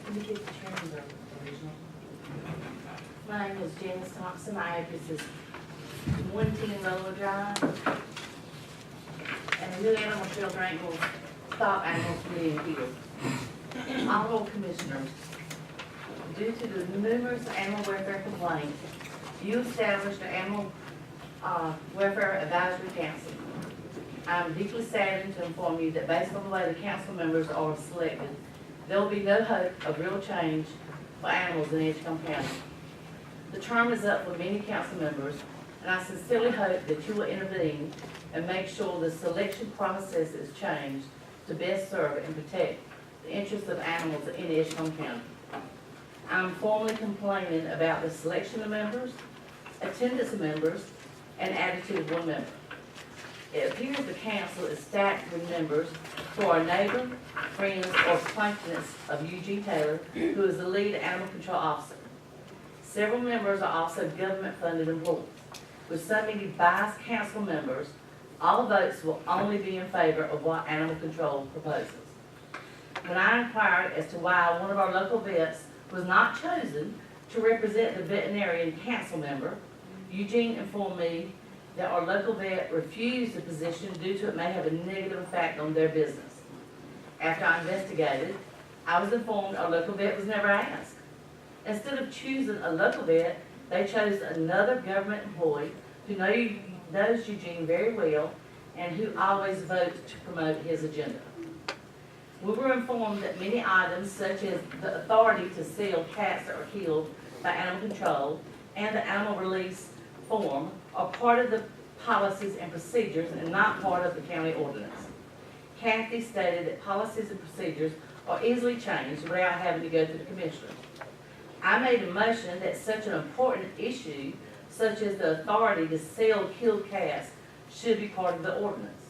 Let me get the chairman's original. My name is Janice Thompson. My address is 110 Roller Drive. And the new animal shelter ain't gonna stop animals from being killed. Honorable Commissioners, due to the numerous animal welfare complaints, you established an animal welfare advisory council. I am deeply saddened to inform you that based on the way the council members are selected, there will be no hope of real change for animals in Edgecombe County. The term is up for many council members, and I sincerely hope that you will intervene and make sure the selection process is changed to best serve and protect the interests of animals in Edgecombe County. I'm formally complaining about the selection of members, attendance of members, and attitude of one member. It appears the council is stacked with members who are neighbor, friends, or acquaintances of Eugene Taylor, who is the lead animal control officer. Several members are also government-funded employees. With so many biased council members, all votes will only be in favor of what animal control proposes. When I inquired as to why one of our local vets was not chosen to represent the veterinarian council member, Eugene informed me that our local vet refused the position due to it may have a negative effect on their business. After I investigated, I was informed our local vet was never asked. Instead of choosing a local vet, they chose another government employee who knows Eugene very well and who always votes to promote his agenda. We were informed that many items, such as the authority to sell cats that are killed by animal control and the animal release form, are part of the policies and procedures and not part of the county ordinance. Kathy stated that policies and procedures are easily changed without having to go to the commissioners. I made a motion that such an important issue, such as the authority to sell killed cats, should be part of the ordinance.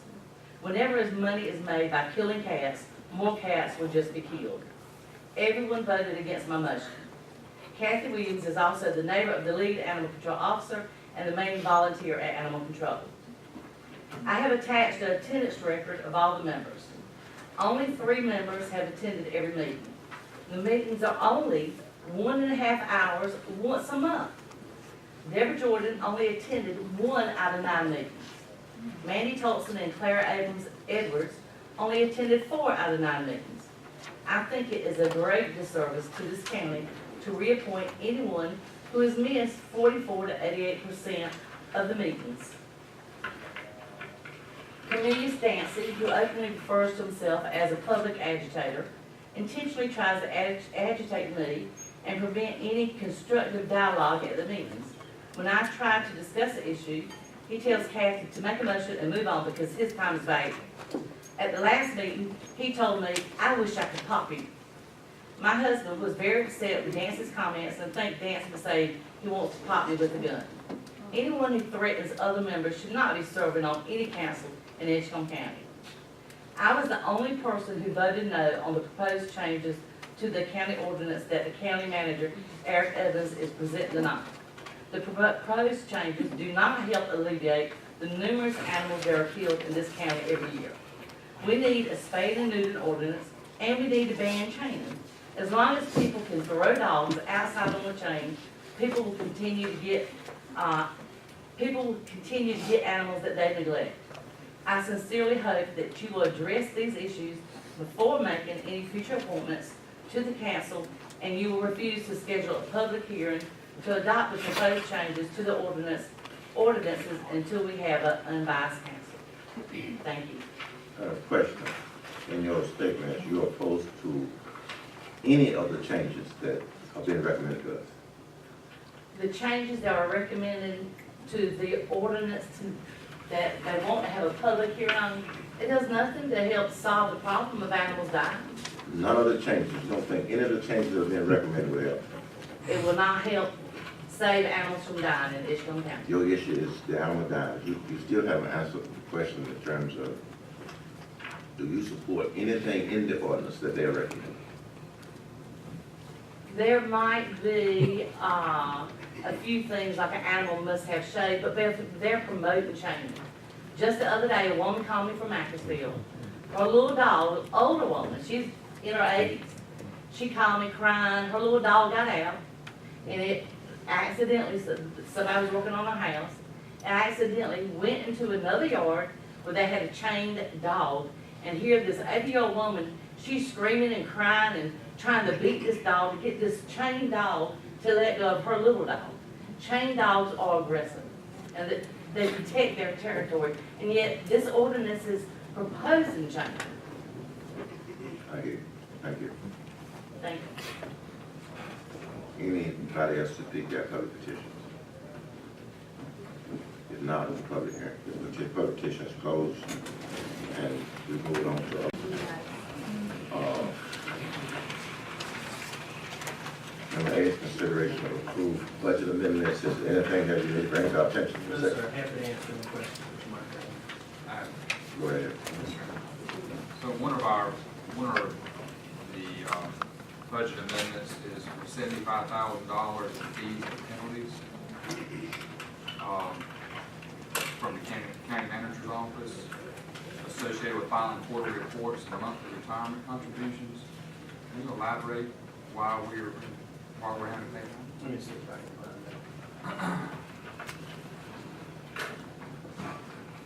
Whenever money is made by killing cats, more cats will just be killed. Everyone voted against my motion. Kathy Williams is also the neighbor of the lead animal control officer and the main volunteer at animal control. I have attached an attendance record of all the members. only 3 members have attended every meeting. The meetings are only 1.5 hours once a month. Deborah Jordan only attended 1 out of 9 meetings. Mandy Thompson and Clara Edwards only attended 4 out of 9 meetings. I think it is a great disservice to this county to reappoint anyone who has missed 44 to 88% of the meetings. Cornelius Dancy, who openly refers to himself as a public agitator, intentionally tries to agitate me and prevent any constructive dialogue at the meetings. When I try to discuss the issue, he tells Kathy to make a motion and move on because his time is valuable. At the last meeting, he told me, "I wish I could pop you." My husband was very upset with Dancy's comments and think Dancy would say he wants to pop me with a gun. Anyone who threatens other members should not be serving on any council in Edgecombe County. I was the only person who voted no on the proposed changes to the county ordinance that the county manager, Eric Evans, is presenting tonight. The proposed changes do not help alleviate the numerous animals that are killed in this county every year. We need a spade and neuter ordinance, and we need to ban chaining. As long as people can throw dogs outside on the chain, people will continue to get animals that they neglect. I sincerely hope that you will address these issues before making any future appointments to the council, and you will refuse to schedule a public hearing to adopt the proposed changes to the ordinances until we have an unbiased council. Thank you. Question. In your statement, you're opposed to any of the changes that are being recommended to us? The changes that are recommended to the ordinance that they want to have a public hearing on, it does nothing to help solve the problem of animals dying. None of the changes, you don't think any of the changes that are being recommended will help? It will not help save animals from dying in Edgecombe County. Your issue is the animal dying. You still haven't answered the question in terms of, do you support anything in the ordinance that they're recommending? There might be a few things like an animal must have shade, but they're promoting change. Just the other day, a woman called me from Macclesfield. Her little dog, older woman, she's in her 80s. She called me crying. Her little dog got out, and it accidentally, somebody was working on her house, and accidentally went into another yard where they had a chained dog. And here this 80-year-old woman, she's screaming and crying and trying to beat this dog to get this chained dog to let go of her little dog. Chained dogs are aggressive, and they protect their territory, and yet this ordinance is proposing change. Thank you. Thank you. Thank you. Anybody else to speak their public petitions? If not, the public hearing, the public petition is closed, and we move on to number 8, consideration of approved budget amendments. Is there anything that you need to bring to our attention? No, sir, happy to answer any questions that you might have. Go ahead. So one of the budget amendments is for $75,000 in fees and penalties from the county manager's office associated with filing quarterly reports and monthly retirement contributions. Can you elaborate why we're having to pay that? Let me see if I can find that.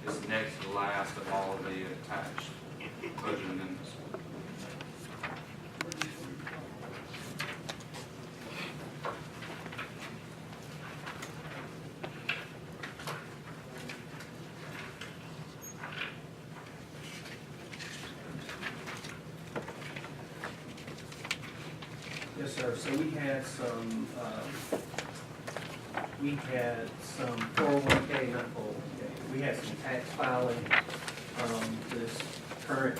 It's next to the last of all of the attached budget amendments. Yes, sir. So we had some 401K, not 401K. We had some tax filing this current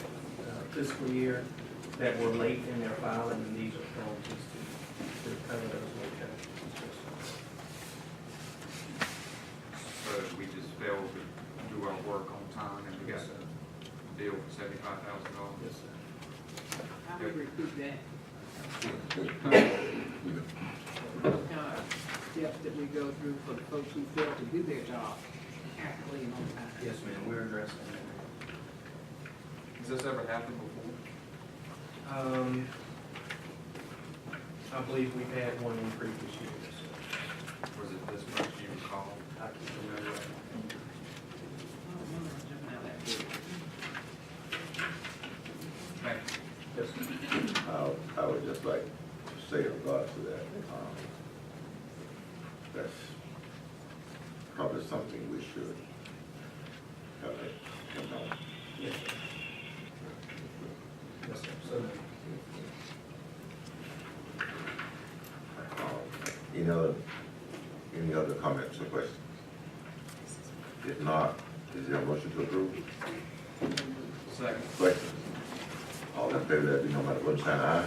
fiscal year that were late in their filing, and these are penalties to cover those late taxes. So we just failed to do our work on time and we got a bill for $75,000. Yes, sir. How do we recoup that? Steps that we go through for the folks who fail to do their job accurately and on time. Yes, ma'am, we're addressing that. Has this ever happened before? I believe we've had one in previous years. Was it this much you recall? I can't remember right I don't remember jumping out that big. Thank you. now. Yes, I would just like to say in regards to that, that's probably something we should have on. yes, sir. Yes, sir. So, Any other comments or questions? If not, is there a motion to approve? Second. Questions? All in favor, let it be known by the vote sign aye.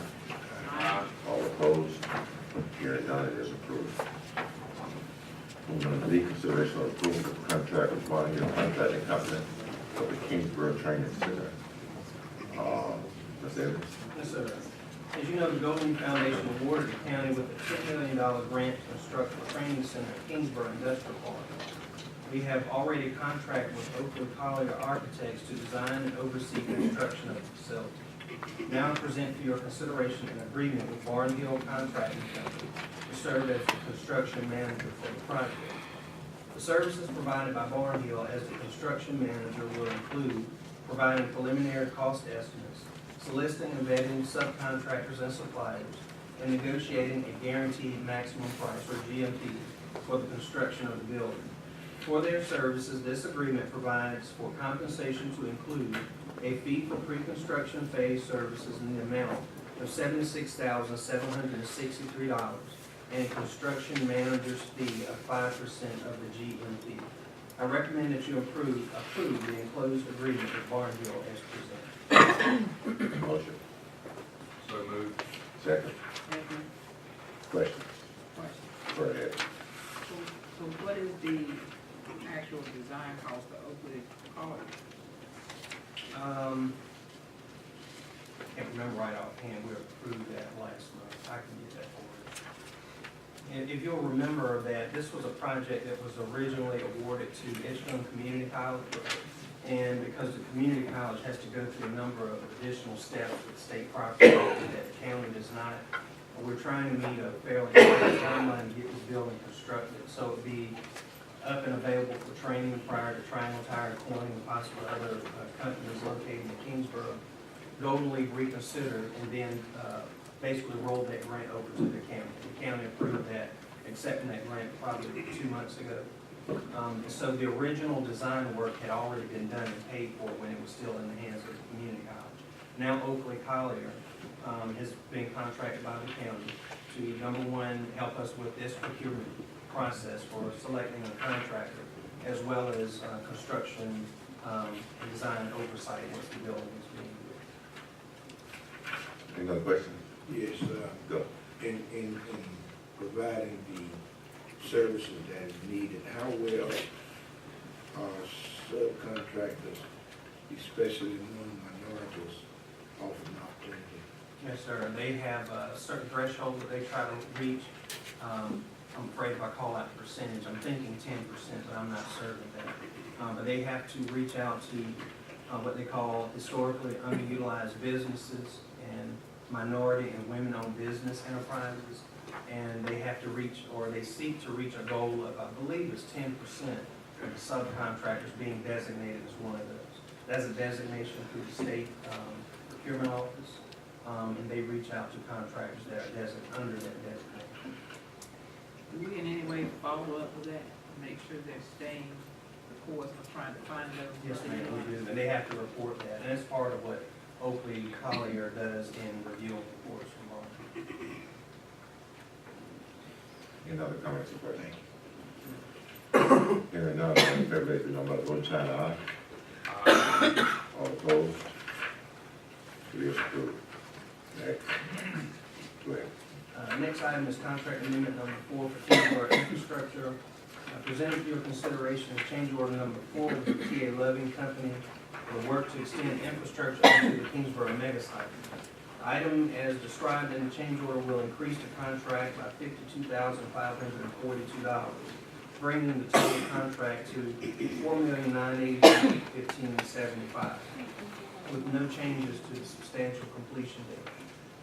All opposed? Hearing none, it is approved. Moving on to the consideration of approval of contract with one-year contracting company for the Kingsborough Training Center. Ms. Evans? yes, sir. As you know, the Golden Foundation awarded the county with a $10 million grant to construct a training center at Kingsborough Industrial Park. We have already contracted with Oakland Collier Architects to design and oversee construction of the facility. Now I present for your consideration an agreement with Barnhill Contracting Company to serve as the construction manager for the project. The services provided by Barnhill as the construction manager will include providing preliminary cost estimates, soliciting and vetting subcontractors and suppliers, and negotiating a guaranteed maximum price, or GMP, for the construction of the building. For their services, this agreement provides for compensation to include a fee for pre-construction phase services in the amount of $76,763 and a construction manager's fee of 5% of the GMP. I recommend that you approve the enclosed agreement with Barnhill as presented. Motion. So moved. Second. Second. Questions? Go ahead. So what is the actual design cost for Oakland College? Can't remember right offhand, we approved that last month, I can get that for you. And if you'll remember that this was a project that was originally awarded to Edgecombe Community College, and because the community college has to go through a number of additional steps with state property that the county does not, we're trying to meet a fairly tight timeline to get this building constructed, so it'd be up and available for training prior to Triangle Tire, Corning, and possibly other companies located in Kingsborough. Golden League reconsidered and then basically rolled that grant over to the county. The county approved that, accepting that grant probably 2 months ago. So the original design work had already been done and paid for when it was still in the hands of the community college. Now Oakley Collier has been contracted by the county to, number one, help us with this procurement process for selecting a contractor, as well as construction and design oversight once the building is being built. Any other questions? Yes, Go. in providing the services that is needed, how well are subcontractors, especially among minorities, often an opportunity? Yes, sir. They have a certain threshold that they try to reach. I'm afraid if I call out the percentage, I'm thinking 10%, but I'm not certain of that. But they have to reach out to what they call historically underutilized businesses and minority and women-owned business enterprises. And they have to reach, or they seek to reach a goal of, I believe it's 10% of the subcontractors being designated as one of those. That's a designation through the state procurement office, and they reach out to contractors that are under that designation. Do we in any way follow up with that, make sure they're staying the course of trying to find those? Yes, ma'am, we do, and they have to report that, and it's part of what Oakley Collier does in reviewing reports from all. Any other comments or questions? Hearing none, all in favor, let it be known by the vote sign aye. All opposed? It is approved. Next. Go ahead. Next item is contract amendment number 4 for Kingsborough Infrastructure. Presented for your consideration is change order number 4 with the TA Loving Company for work to extend infrastructure into the Kingsborough mega site. Item as described in the change order will increase the contract by $52,542, bringing the total contract to $4,982,1575. with no changes to the substantial completion date.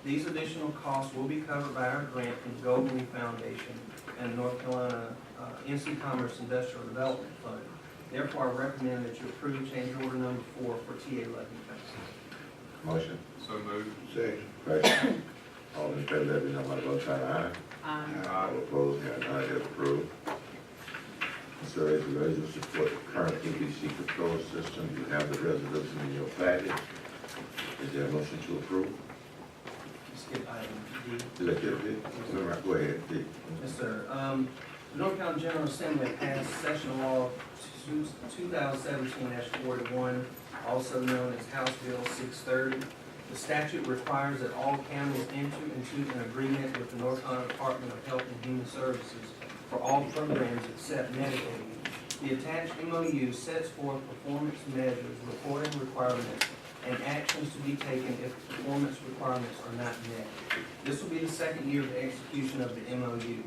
These additional costs will be covered by our grant from the Goldman Foundation and North Carolina NC Commerce Industrial Development Fund. Therefore, I recommend that you approve change order number 4 for TA Levy Fence. Motion. So moved. Second. Question. All in favor, let me know by the vote sign of aye. Um, All opposed, hearing none, it is approved. Consideration resolution to support the current ABC control system. You have the resolution in your package. Is there a motion to approve? Skip item D. Look at it. All right, go ahead, D. Yes, sir. The North Carolina General Assembly passed Session Law 2017-41, also known as House Bill 630. The statute requires that all counties enter into an agreement with the North Carolina Department of Health and Human Services for all programs except Medicaid. The attached MOU sets forth performance measures, reporting requirements, and actions to be taken if performance requirements are not met. This will be the second year of the execution of the MOU.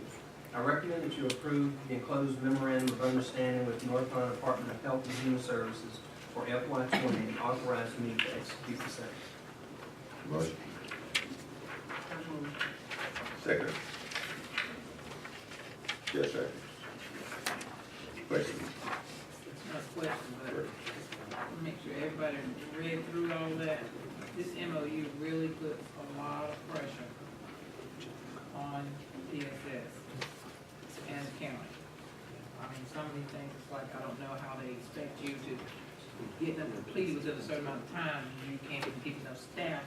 I recommend that you approve the enclosed memorandum of understanding with the North Carolina Department of Health and Human Services for FY20 and authorize me to execute the same. Motion. Second. Yes, sir. Question. it's not a question, but to make sure everybody read through all that, this MOU really puts a lot of pressure on DSS and the county. I mean, some of these things, it's like, I don't know how they expect you to get them completed within a certain amount of time, and you can't even keep enough staff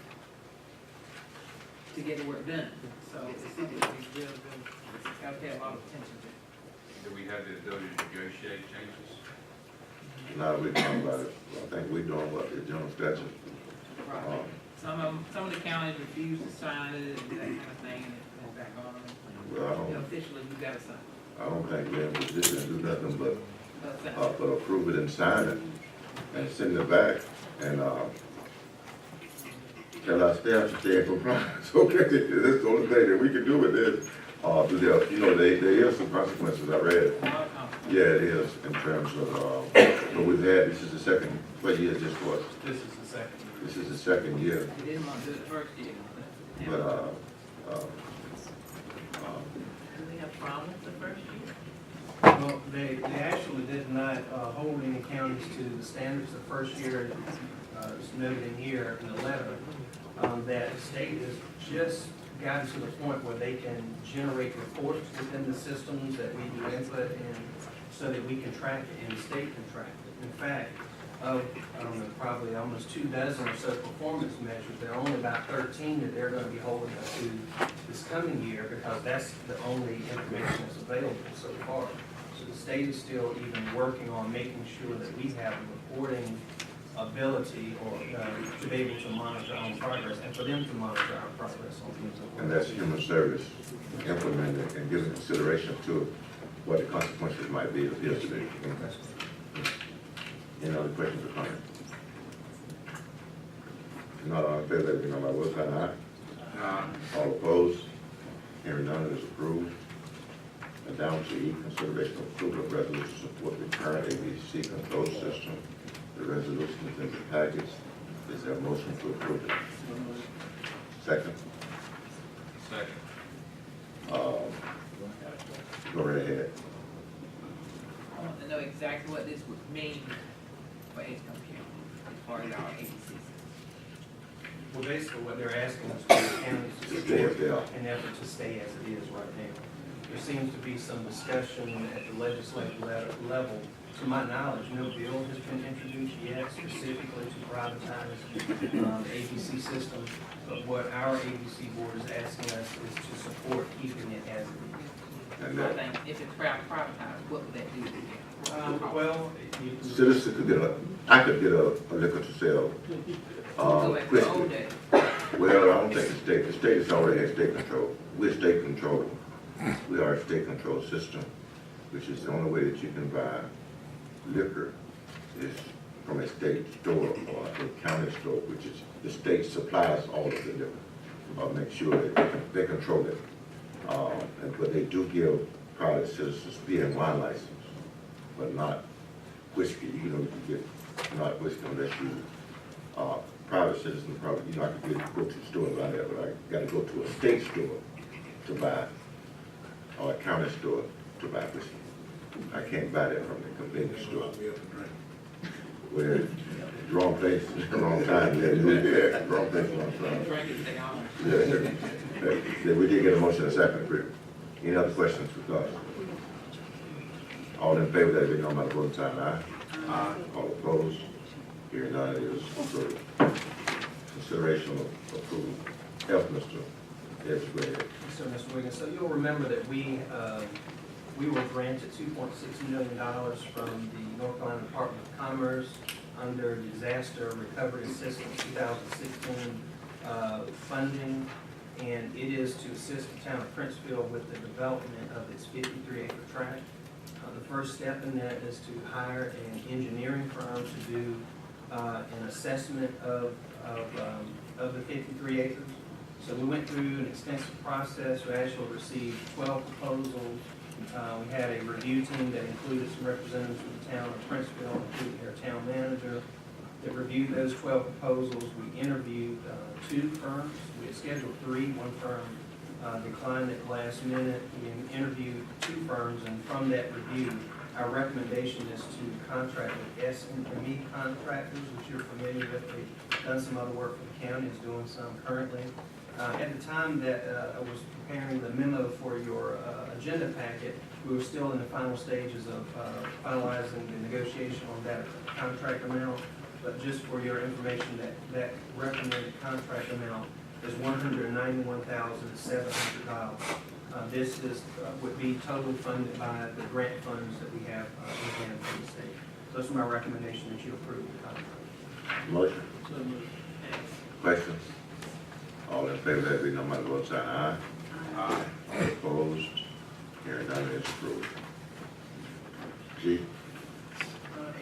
to get the work done. So it's something that we really, gotta pay a lot of attention to. Do we have the ability to negotiate changes? Now we're talking about it. I think we're doing what the general statute. Some of the counties refuse to sign it and that kind of thing, and it's back on them. Well, Officially, you gotta sign. I don't think we're in a position to do nothing but But but approve it and sign it and send it back and, tell our staff to stay in compliance. Okay, that's the only thing that we can do with this. You know, there is some consequences I read. Yeah, it is in terms of, but we've had, this is the second, what year is this for? This is the second. This is the second year, They didn't want to do it the first year. but, Do we have problems the first year? Well, they actually did not hold any counties to the standards the first year, as noted in here in the letter, that the state has just gotten to the point where they can generate reports within the systems that we do input in so that we can track it and the state can track it. In fact, of, I don't know, probably almost 24 or so performance measures, there are only about 13 that they're going to be holding us to this coming year because that's the only information that's available so far. So the state is still even working on making sure that we have a reporting ability or to be able to monitor our progress and for them to monitor our progress on things. and that's human service implemented and giving consideration to what the consequences might be of yesterday. Any other questions or comments? Not all in favor, let it be known by vote sign aye. All opposed? Hearing none, it is approved. And down to E, consideration of approval of resolution to support the current ABC control system. The resolution is in the package. Is there a motion to approve it? Second. Second. Go right ahead. I want to know exactly what this would mean for Edgecombe County as far as our agencies. Well, basically what they're asking us for the counties to Stay as support they are. an effort to stay as it is right now. There seems to be some discussion at the legislative level. To my knowledge, no bill has been introduced yet specifically to privatize the ABC system. But what our ABC board is asking us is to support keeping it as it is. And So I that think if it's privatized, what would that do to the county? Well, citizens could get I could get a liquor to sell. Go back to the old Whiskey. days. Well, I don't think the state has already had state control. We're state control. We are a state control system, which is the only way that you can buy liquor is from a state store or a county store, which is, the state supplies all of the liquor, make sure that they control it. But they do give private citizens beer and wine license, but not whiskey. You know, you get not whiskey unless you private citizen, probably, you know, I could go to the store and buy that, but I gotta go to a state store to buy, or a county store to buy this. I can't buy that from the convenience store. Where, wrong place, wrong time, yeah, wrong place, wrong time. Drink it, stay on. Yeah, we did get a motion a second. Any other questions for Gus? All in favor, that be known by the voting sign, aye. Aye. All opposed? Hearing none, it is approved. Consideration of approval. Help, Mr. Edgecombe. So, Mr. Wiggins, so you'll remember that we were granted $2.6 million from the North Carolina Department of Commerce under Disaster Recovery Assistance 2016 funding, and it is to assist the town of Princeville with the development of its 53-acre tract. The first step in that is to hire an engineering firm to do an assessment of the 53 acres. So we went through an extensive process. We actually received 12 proposals. We had a review team that included some representatives from the town of Princeville, including their town manager, that reviewed those 12 proposals. We interviewed 2 firms. We had scheduled 3. One firm declined at the last minute. We interviewed 2 firms, and from that review, our recommendation is to contract with S&E contractors, which you're familiar with. They've done some other work for the county, is doing some currently. At the time that I was preparing the memo for your agenda packet, we were still in the final stages of finalizing the negotiation on that contract amount. But just for your information, that recommended contract amount is $191,700. This would be totally funded by the grant funds that we have in hand from the state. So it's my recommendation that you approve the contract. Motion. Questions? All in favor, that be known by the vote sign, aye. Aye. All opposed? Hearing none, it is approved. G.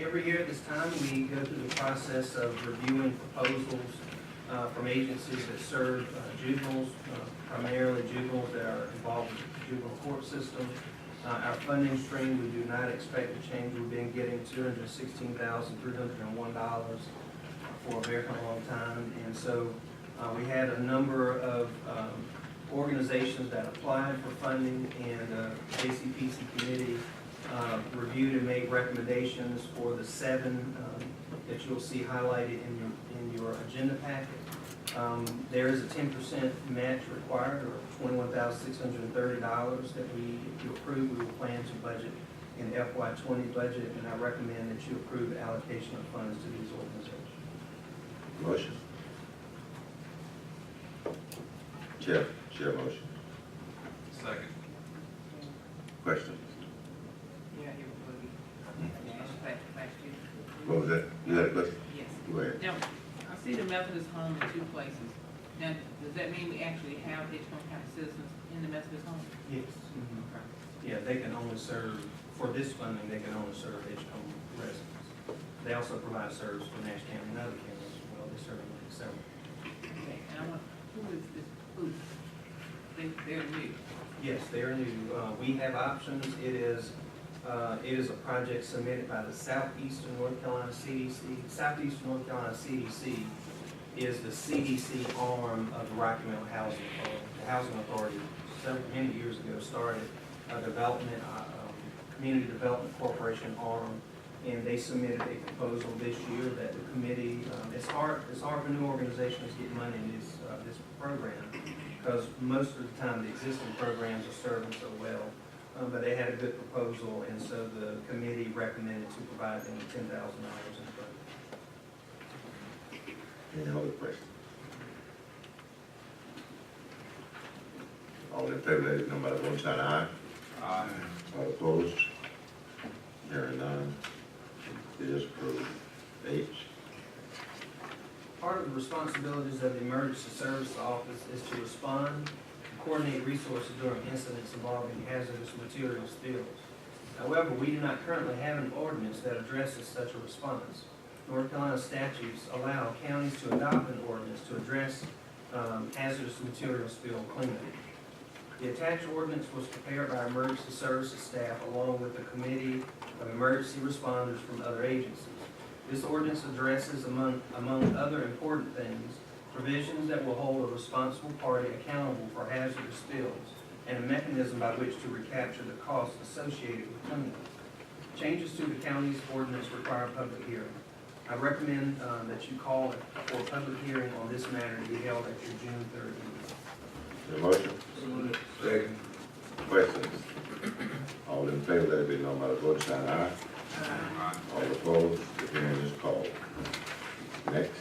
Every year at this time, we go through the process of reviewing proposals from agencies that serve juveniles, primarily juveniles that are involved with the juvenile court system. Our funding stream, we do not expect to change. We've been getting $216,301 for a very long time. And so we had a number of organizations that applied for funding, and the JCPC committee reviewed and made recommendations for the 7 that you'll see highlighted in your agenda packet. There is a 10% match required, or $21,630 that if you approve, we will plan to budget in FY20 budget, and I recommend that you approve the allocation of funds to these organizations. Motion. Chair motion. Second. Question. Yeah, you would. Thank you. What was that? You had a question? Yes. Go ahead. Now, I see the Methodist home in 2 places. Now, does that mean we actually have Edgecombe County citizens in the Methodist home? Yes. Yeah, they can only serve, for this funding, they can only serve Edgecombe residents. They also provide service for Nash County and other counties as well. They serve them several. Okay, and I want, who is this, who? They're new. Yes, they're new. We have options. It is a project submitted by the Southeastern North Carolina CDC. Southeastern North Carolina CDC is the CDC arm of the Rocky Mount Housing Authority. The Housing Authority, many years ago, started a development, community development corporation arm, and they submitted a proposal this year that the committee. It's hard for new organizations to get money in this program, because most of the time the existing programs are serving so well. But they had a good proposal, and so the committee recommended to provide them $10,000 in the budget. Any other questions? All in favor, let it know by the vote sign, aye. Aye. All opposed? Hearing none, it is approved. H. Part of the responsibilities of the Emergency Services Office is to respond and coordinate resources during incidents involving hazardous material spills. However, we do not currently have an ordinance that addresses such a response. North Carolina statutes allow counties to adopt an ordinance to address hazardous material spill cleanup. The attached ordinance was prepared by our emergency services staff along with a committee of emergency responders from other agencies. This ordinance addresses, among other important things, provisions that will hold a responsible party accountable for hazardous spills and a mechanism by which to recapture the costs associated with cleanup. Changes to the county's ordinance require a public hearing. I recommend that you call for a public hearing on this matter to be held at your June 3rd meeting. Your motion? Second. Questions? All in favor, let it be known by the vote sign aye. All opposed, the hearing is called. Next.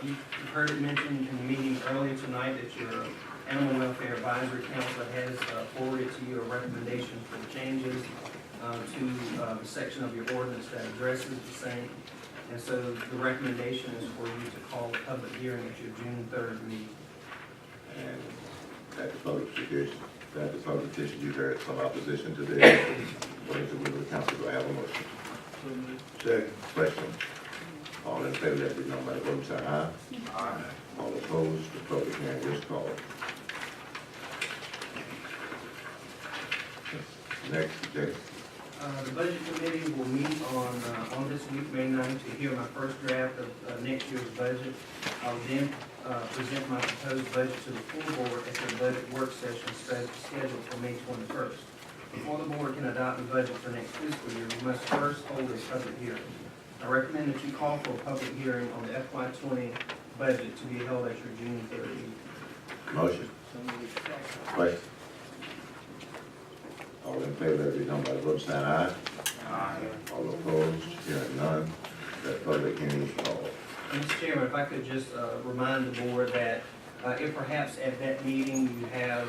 You've heard it mentioned in the meeting earlier tonight that your Animal Welfare Advisory Council has forwarded to you a recommendation for changes to the section of your ordinance that addresses the same. And so the recommendation is for you to call a public hearing at your June 3rd meeting. And at the public petition, you heard some opposition to this. What is the will of the council? Do I have a motion? Second. Question. All in favor, let it be known by the vote sign aye. Aye. All opposed, the public hearing is called. Next, Janice. The Budget Committee will meet on this week, May 9th, to hear my first draft of next year's budget. I'll then present my proposed budget to the full board at the budget work session scheduled for May 21st. Before the board can adopt the budget for next fiscal year, we must first hold a public hearing. I recommend that you call for a public hearing on the FY20 budget to be held at your June 3rd meeting. Motion. Question. All in favor, let it be known by the vote sign aye. Aye. All opposed, hearing none, that public hearing is called. Mr. Chairman, if I could just remind the board that if perhaps at that meeting you have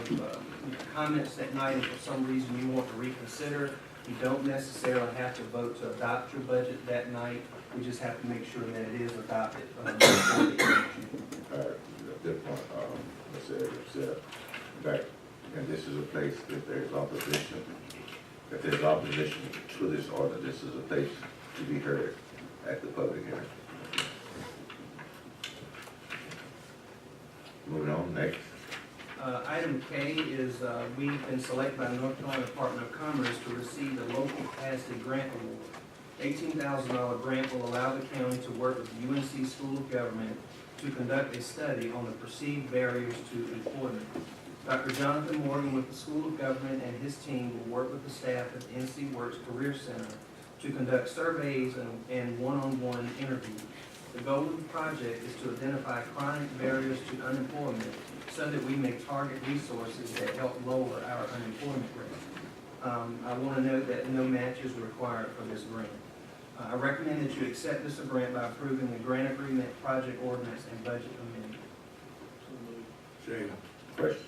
comments that night and for some reason you want to reconsider, you don't necessarily have to vote to adopt your budget that night. We just have to make sure that it is adopted. At this point, let's say, back, and this is a place, if there's opposition, to this order, this is a place to be heard at the public hearing. Moving on, next. Item K is we've been selected by the North Carolina Department of Commerce to receive the Local Capacity Grant Award. $18,000 grant will allow the county to work with the UNC School of Government to conduct a study on the perceived barriers to employment. Dr. Jonathan Morgan with the School of Government and his team will work with the staff at the NC Works Career Center to conduct surveys and one-on-one interviews. The goal of the project is to identify chronic barriers to unemployment so that we may target resources that help lower our unemployment rate. I want to note that no match is required for this grant. I recommend that you accept this grant by approving the grant agreement, project ordinance, and budget amendment. Second. Question.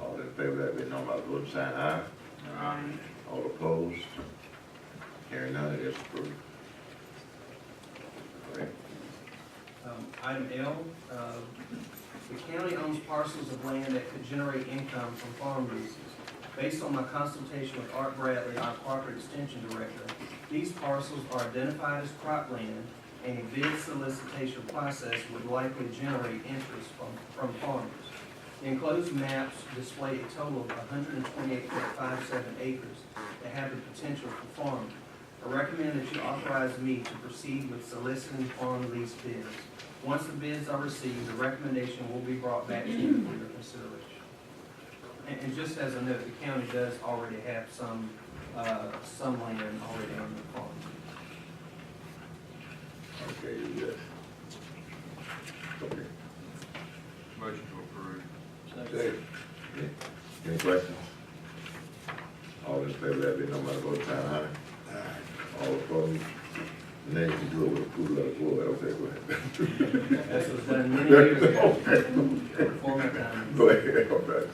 All in favor, let it be known by the vote sign aye. Aye. All opposed? Hearing none, it is approved. All right. Item L, the county owns parcels of land that could generate income from farm leases. Based on my consultation with Art Bradley, our corporate extension director, these parcels are identified as cropland, and a bid solicitation process would likely generate interest from farmers. The enclosed maps display a total of 128.57 acres that have the potential for farming. I recommend that you authorize me to proceed with soliciting farm lease bids. Once the bids are received, the recommendation will be brought back to you for your consideration. And just as a note, the county does already have some land already on the farm. Okay, yes. Okay. Motion to approve. Second. Any questions? All in favor, let it be known by the vote sign aye. Aye. All opposed? Now you can do it with approval of the board. Okay, go ahead. This was done many years ago. Before my time. Go ahead, all right.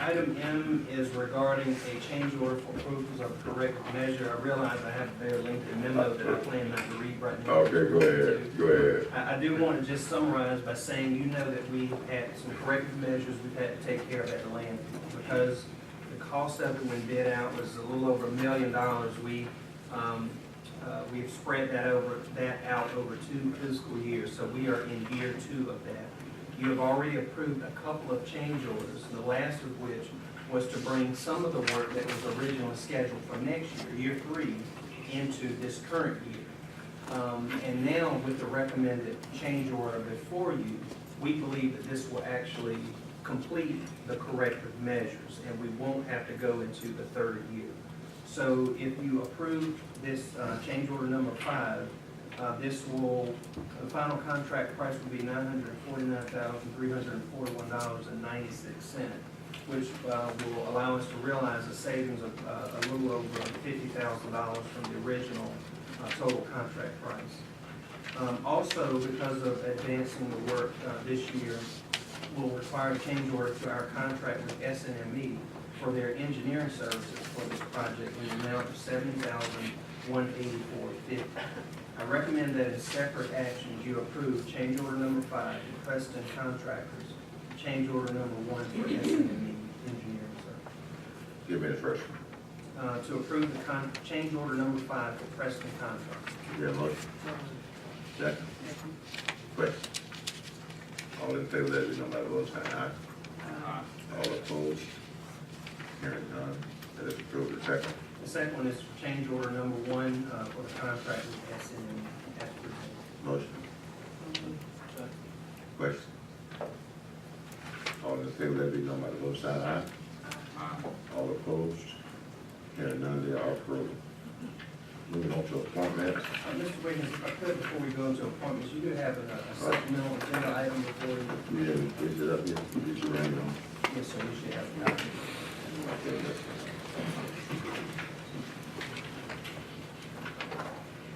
Item M is regarding a change order for approvals of corrective measure. I realize I have a very lengthy memo that I plan not to read right now. Okay, go ahead, go ahead. I do want to just summarize by saying, you know that we've had some corrective measures we've had to take care of at the landfill. Because the cost of it when bid out was a little over $1 million, we've spread that out over 2 fiscal years, so we are in year 2 of that. You have already approved a couple of change orders, the last of which was to bring some of the work that was originally scheduled for next year, year 3, into this current year. And now with the recommended change order before you, we believe that this will actually complete the corrective measures, and we won't have to go into the third year. So if you approve this change order number 5, the final contract price will be $949,341.96, which will allow us to realize a savings of a little over $50,000 from the original total contract price. Also, because of advancing the work this year, will require a change order to our contract with SNME for their engineering services for this project in the amount of $70,184.50. I recommend that in separate actions you approve change order number 5 to Preston Contractors, change order number 1 for SNME engineering services. Give me the first one. To approve the change order number 5 for Preston Contractors. Is there a motion? Second. Question. All in favor, let it be known by the vote sign aye. All opposed? Hearing none, that is approved. The second. The second one is change order number 1 for the contract with SNME as presented. Motion. Question. All in favor, let it be known by the vote sign aye. All opposed? Hearing none, they are approved. Moving on to appointments. Mr. Wiggins, if I could, before we go into appointments, you do have a supplemental agenda item before you. We didn't get it up yet. Did you write it on? Yes, sir, you should have a copy. Okay, let's-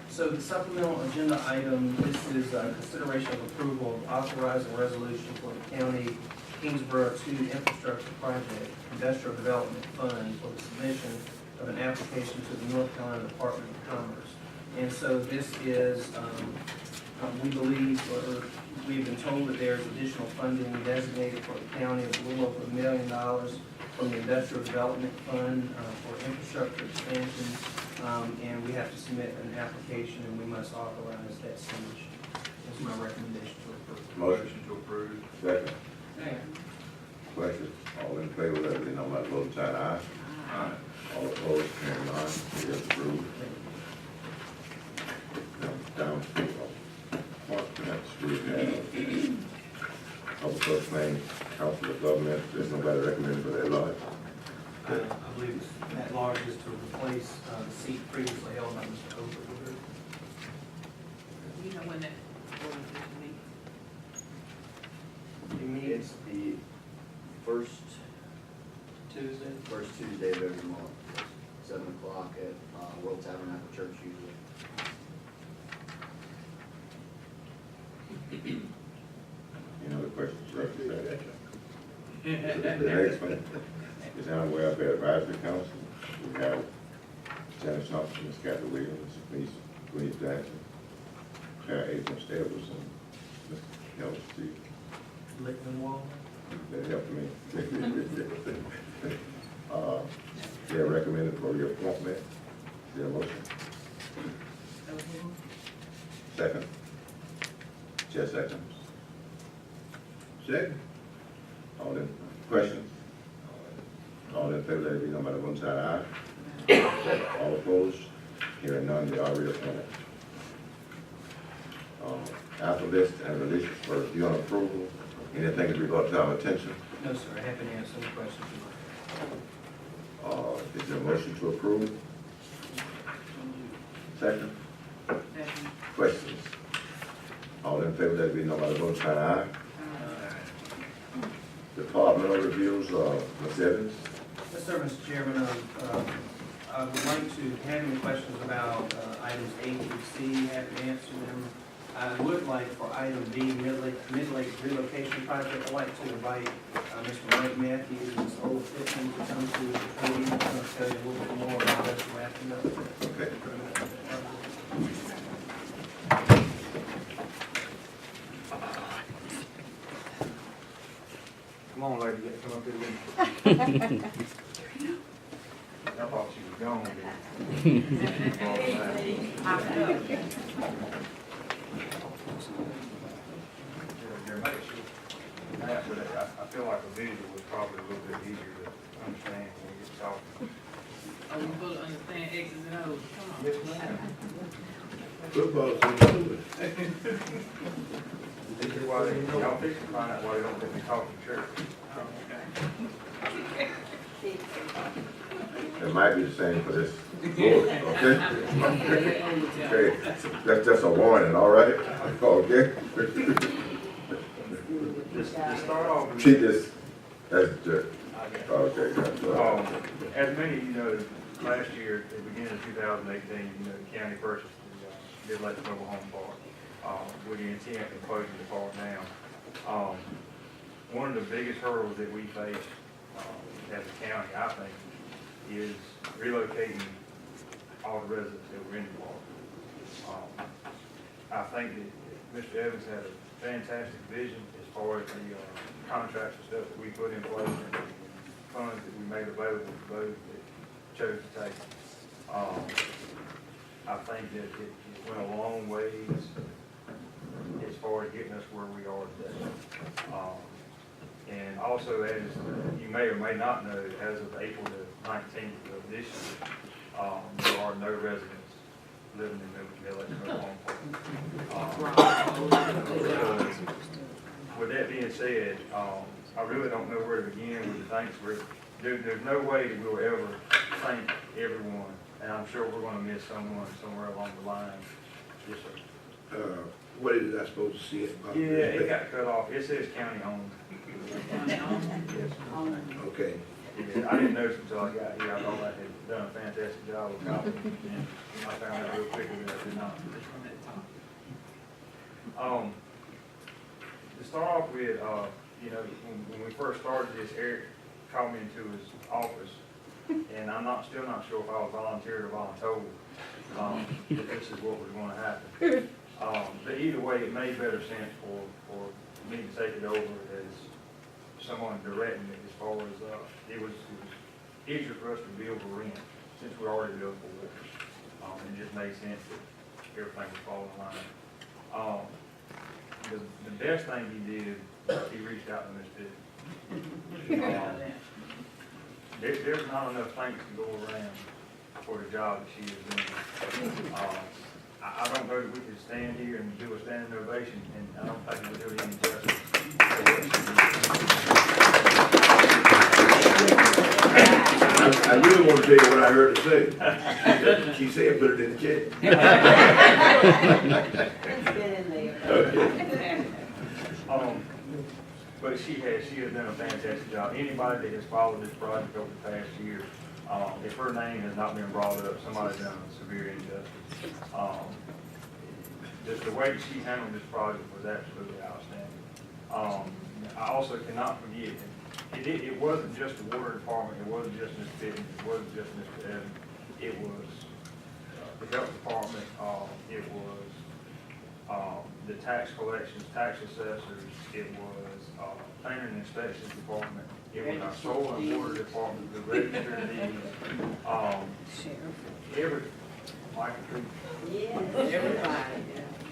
So the supplemental agenda item, this is consideration of approval of authorizing resolution for the county Kingsborough 2 infrastructure project, industrial development fund for the submission of an application to the North Carolina Department of Commerce. And so this is, we believe, or we've been told that there's additional funding designated for the county of a little over $1 million from the Industrial Development Fund for infrastructure expansion. And we have to submit an application, and we must authorize that submission. That's my recommendation to approve. Motion. To approve. Second. Question. All in favor, let it be known by the vote sign aye. All opposed? Hearing none, it is approved. Now, down to appointments, we have Public Works Main Council of Government. There's nobody recommended for that lodge. I believe that large is to replace the seat previously held by Mr. Overwood. You know when that organization meets? He meets It's the first Tuesday of every month, 7 o'clock at World Tabernacle Church usually. Any other questions? The next one is our Welfare Advisory Council. We have Janice Thompson, Ms. Kathy Williams, Ms. Louise Jackson, Claire Agent Stables, and Ms. Kelly Steve. Lickman Wall. That helped me. They are recommended for reappointment. Is there a motion? Second. Chair seconds. Second. All in, questions? All in favor, let it be known by the one side aye. All opposed? Hearing none, they are reappointed. After list and releases for review and approval, anything to be brought to our attention? No, sir, happy to answer any questions you Is there a motion to approve? Second. Questions? All in favor, let it be known by the vote sign aye. Departmental reviews, Ms. Evans. Yes, sir, Mr. Chairman, I would like to have any questions about items A through C, have to answer them. I would like for item B, mid-lake relocation project, I'd like to invite Mr. Mike Matthews and Ms. Ola Pittman to come to the podium. I'm going to tell you a little bit more about this afternoon. Okay. Come on, lady, come up here with me. I thought she was gone. I feel like a visual was probably a little bit easier to understand when you get talking. Oh, we supposed to understand X's and O's, come on. Yes, ma'am. Football's so good. This is why they, y'all fix to find out why they don't let me talk in church. Oh, okay. It might be the same for this board, okay? Okay, that's just a warning, all right? Okay? Just to start off with. Treat this as a joke. Okay, that's all right. As many of you know, last year, at the beginning of 2018, the county purchased the Edgecombe mobile home park, with the intent of closing the park down. One of the biggest hurdles that we face, as a county, I think, is relocating all the residents that were in the park. I think that Mr. Evans had a fantastic vision as far as the contracts and stuff that we put in place and funds that we made available for those that chose to take. I think that it went a long ways as far as getting us where we are today. And also, as you may or may not know, as of April the 19th of this year, there are no residents living in the Edgecombe home park. With that being said, I really don't know where to begin with the thanks. There's no way that we'll ever thank everyone, and I'm sure we're going to miss someone somewhere along the line. Yes, sir. What is I supposed to see it? Yeah, it got cut off. It says county owned. Yes. Okay. Yeah, I didn't notice until I got here. I thought I had done a fantastic job with copying, and I found out real quickly that I did not. To start off with, when we first started this, Eric called me into his office, and I'm still not sure if I was volunteered or voluntold, that this is what was going to happen. But either way, it made better sense for me to take it over as someone directing it as far as, it was easier for us to bill for rent since we already billed for water. It just made sense that everything was falling in line. The best thing he did, he reached out to Miss Biddy. There's not enough thanks to go around for the job that she is doing. I don't know that we could stand here and do a standing ovation, and I don't think we'll do it any justice for what she did. I really want to tell you what I heard her say. She said, put it in the check. Okay. But she has done a fantastic job. Anybody that has followed this project over the past year, if her name has not been brought up, somebody's done a severe injustice. Just the way that she handled this project was absolutely outstanding. I also cannot forget, it wasn't just the water department, it wasn't just Ms. Fitton, it wasn't just Mr. Evans, it was the health department, it was the tax collections, tax assessors, it was planning and inspections department, it was our soil and water department, the register of deeds,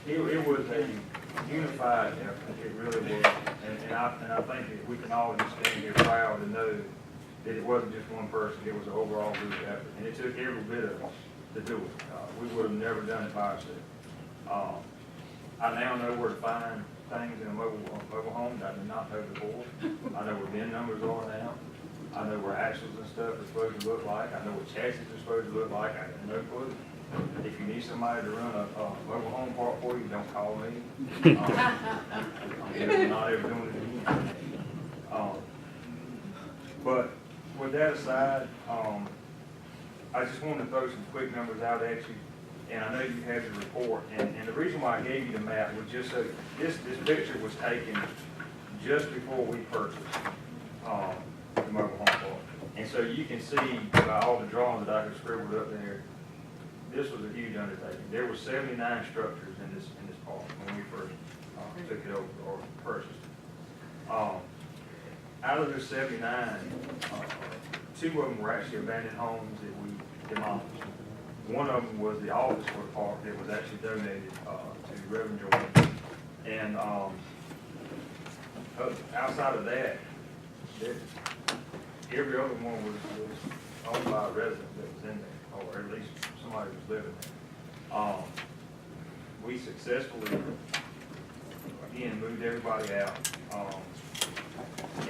it was a unified effort, it really was, and I think that we can all just stand here proud to know that it wasn't just one person, it was an overall group effort, and it took every bit of us to do it. We would have never done it by ourselves. I now know where to find things in a mobile home that I did not know before. I know where VIN numbers are now. I know where axles and stuff are supposed to look like. I know what chassis are supposed to look like. I have no clue. If you need somebody to run a mobile home park for you, don't call me. I'm not ever doing it again. But with that aside, I just wanted to throw some quick numbers out at you. And I know you have the report, and the reason why I gave you the map was just so, this picture was taken just before we purchased the mobile home park. And so you can see by all the drawings that I have scribbled up there, this was a huge undertaking. There were 79 structures in this park when we first took it over or purchased it. Out of those 79, 2 of them were actually abandoned homes that we demolished. One of them was the office for the park that was actually donated to Reverend Jordan. And outside of that, every other one was owned by a resident that was in there, or at least somebody was living there. We successfully, again, moved everybody out.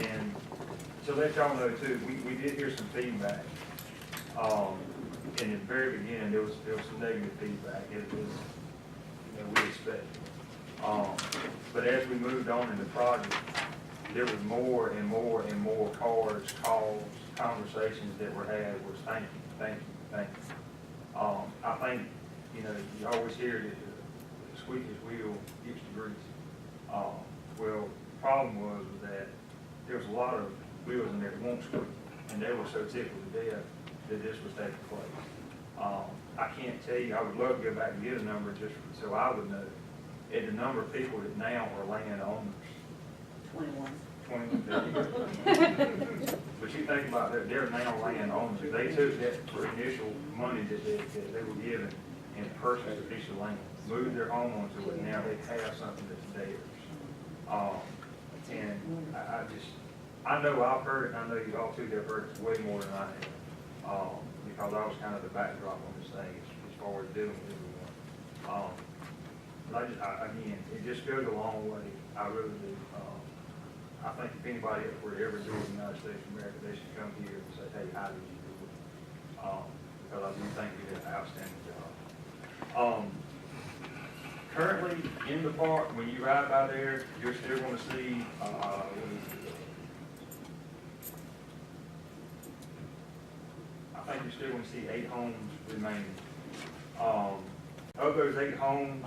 And to let y'all know too, we did hear some feedback. In the very beginning, there was some negative feedback. It was, we expected. But as we moved on in the project, there was more and more and more cards, calls, conversations that were had was thank you, thank you, thank you. I think, you always hear that the squeakiest wheel gets the grease. Well, the problem was that there was a lot of wheels in there that won't squeak, and they were so tickled to death that this was taking place. I can't tell you, I would love to go back and get a number just so I would know, and the number of people that now are landowners. 21. 20. But you think about that, they're now landowners. They took that for initial money that they were given and purchased a piece of land, moved their home onto it, and now they have something that's theirs. And I know I've heard it, and I know you all too have heard it way more than I have. Because I was kind of the backdrop on this thing as far as dealing with everyone. But again, it just goes a long way. I really do. I think if anybody else were to ever do it in the United States of America, they should come here and say, hey, how did you do it? Because I do think you did an outstanding job. Currently, in the park, when you ride by there, you're still going to see, I think you're still going to see 8 homes remaining. Of those 8 homes,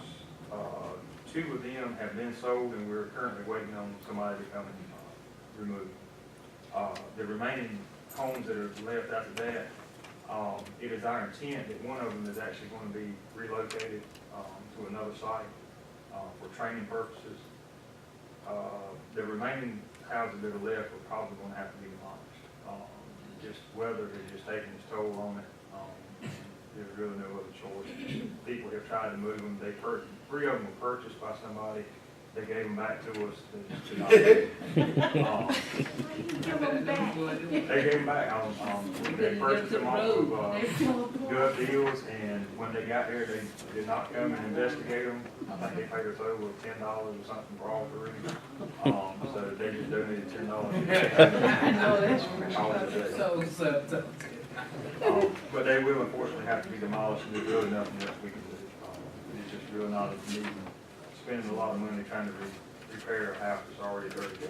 2 of them have been sold, and we're currently waiting on somebody to come and remove. The remaining homes that are left after that, it is our intent that one of them is actually going to be relocated to another site for training purposes. The remaining houses that are left are probably going to have to be demolished. Just weather has just taken its toll on it. There's really no other choice. People have tried to move them. 3 of them were purchased by somebody. They gave them back to us. They gave them back. They purchased them off of gut deals, and when they got there, they did not come and investigate them. I think they paid us over $10 or something for all 3. So they just donated $10. I know that's so. But they will unfortunately have to be demolished, and there's really nothing else we can do. It's just really not a need. Spending a lot of money trying to repair a house that's already 30 years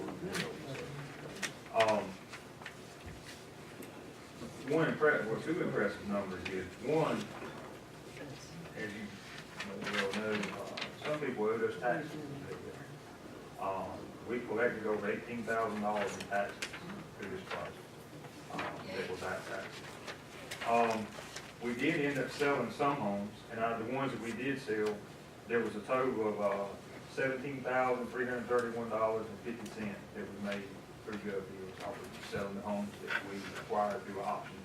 old. Two impressive numbers is, one, as you well know, some people owe those taxes. We collected over $18,000 in taxes through this project. That was our taxes. We did end up selling some homes, and out of the ones that we did sell, there was a total of $17,331.50 that was made through gov deals off of selling the homes that we acquired through auction,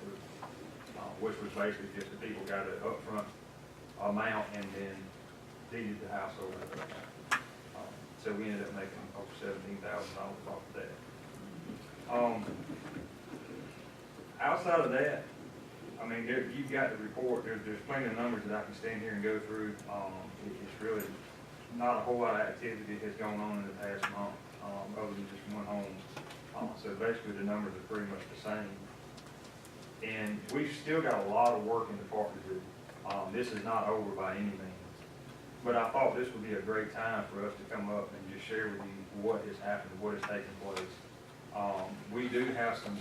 which was basically just the people got an upfront amount and then deeded the house over to us. So we ended up making over $17,000 off of that. Outside of that, I mean, you've got the report. There's plenty of numbers that I can stand here and go through. It's really not a whole lot of activity that has gone on in the past month, other than just one home. So basically, the numbers are pretty much the same. And we've still got a lot of work in the park to do. This is not over by any means. But I thought this would be a great time for us to come up and just share with you what has happened, what has taken place. We do have some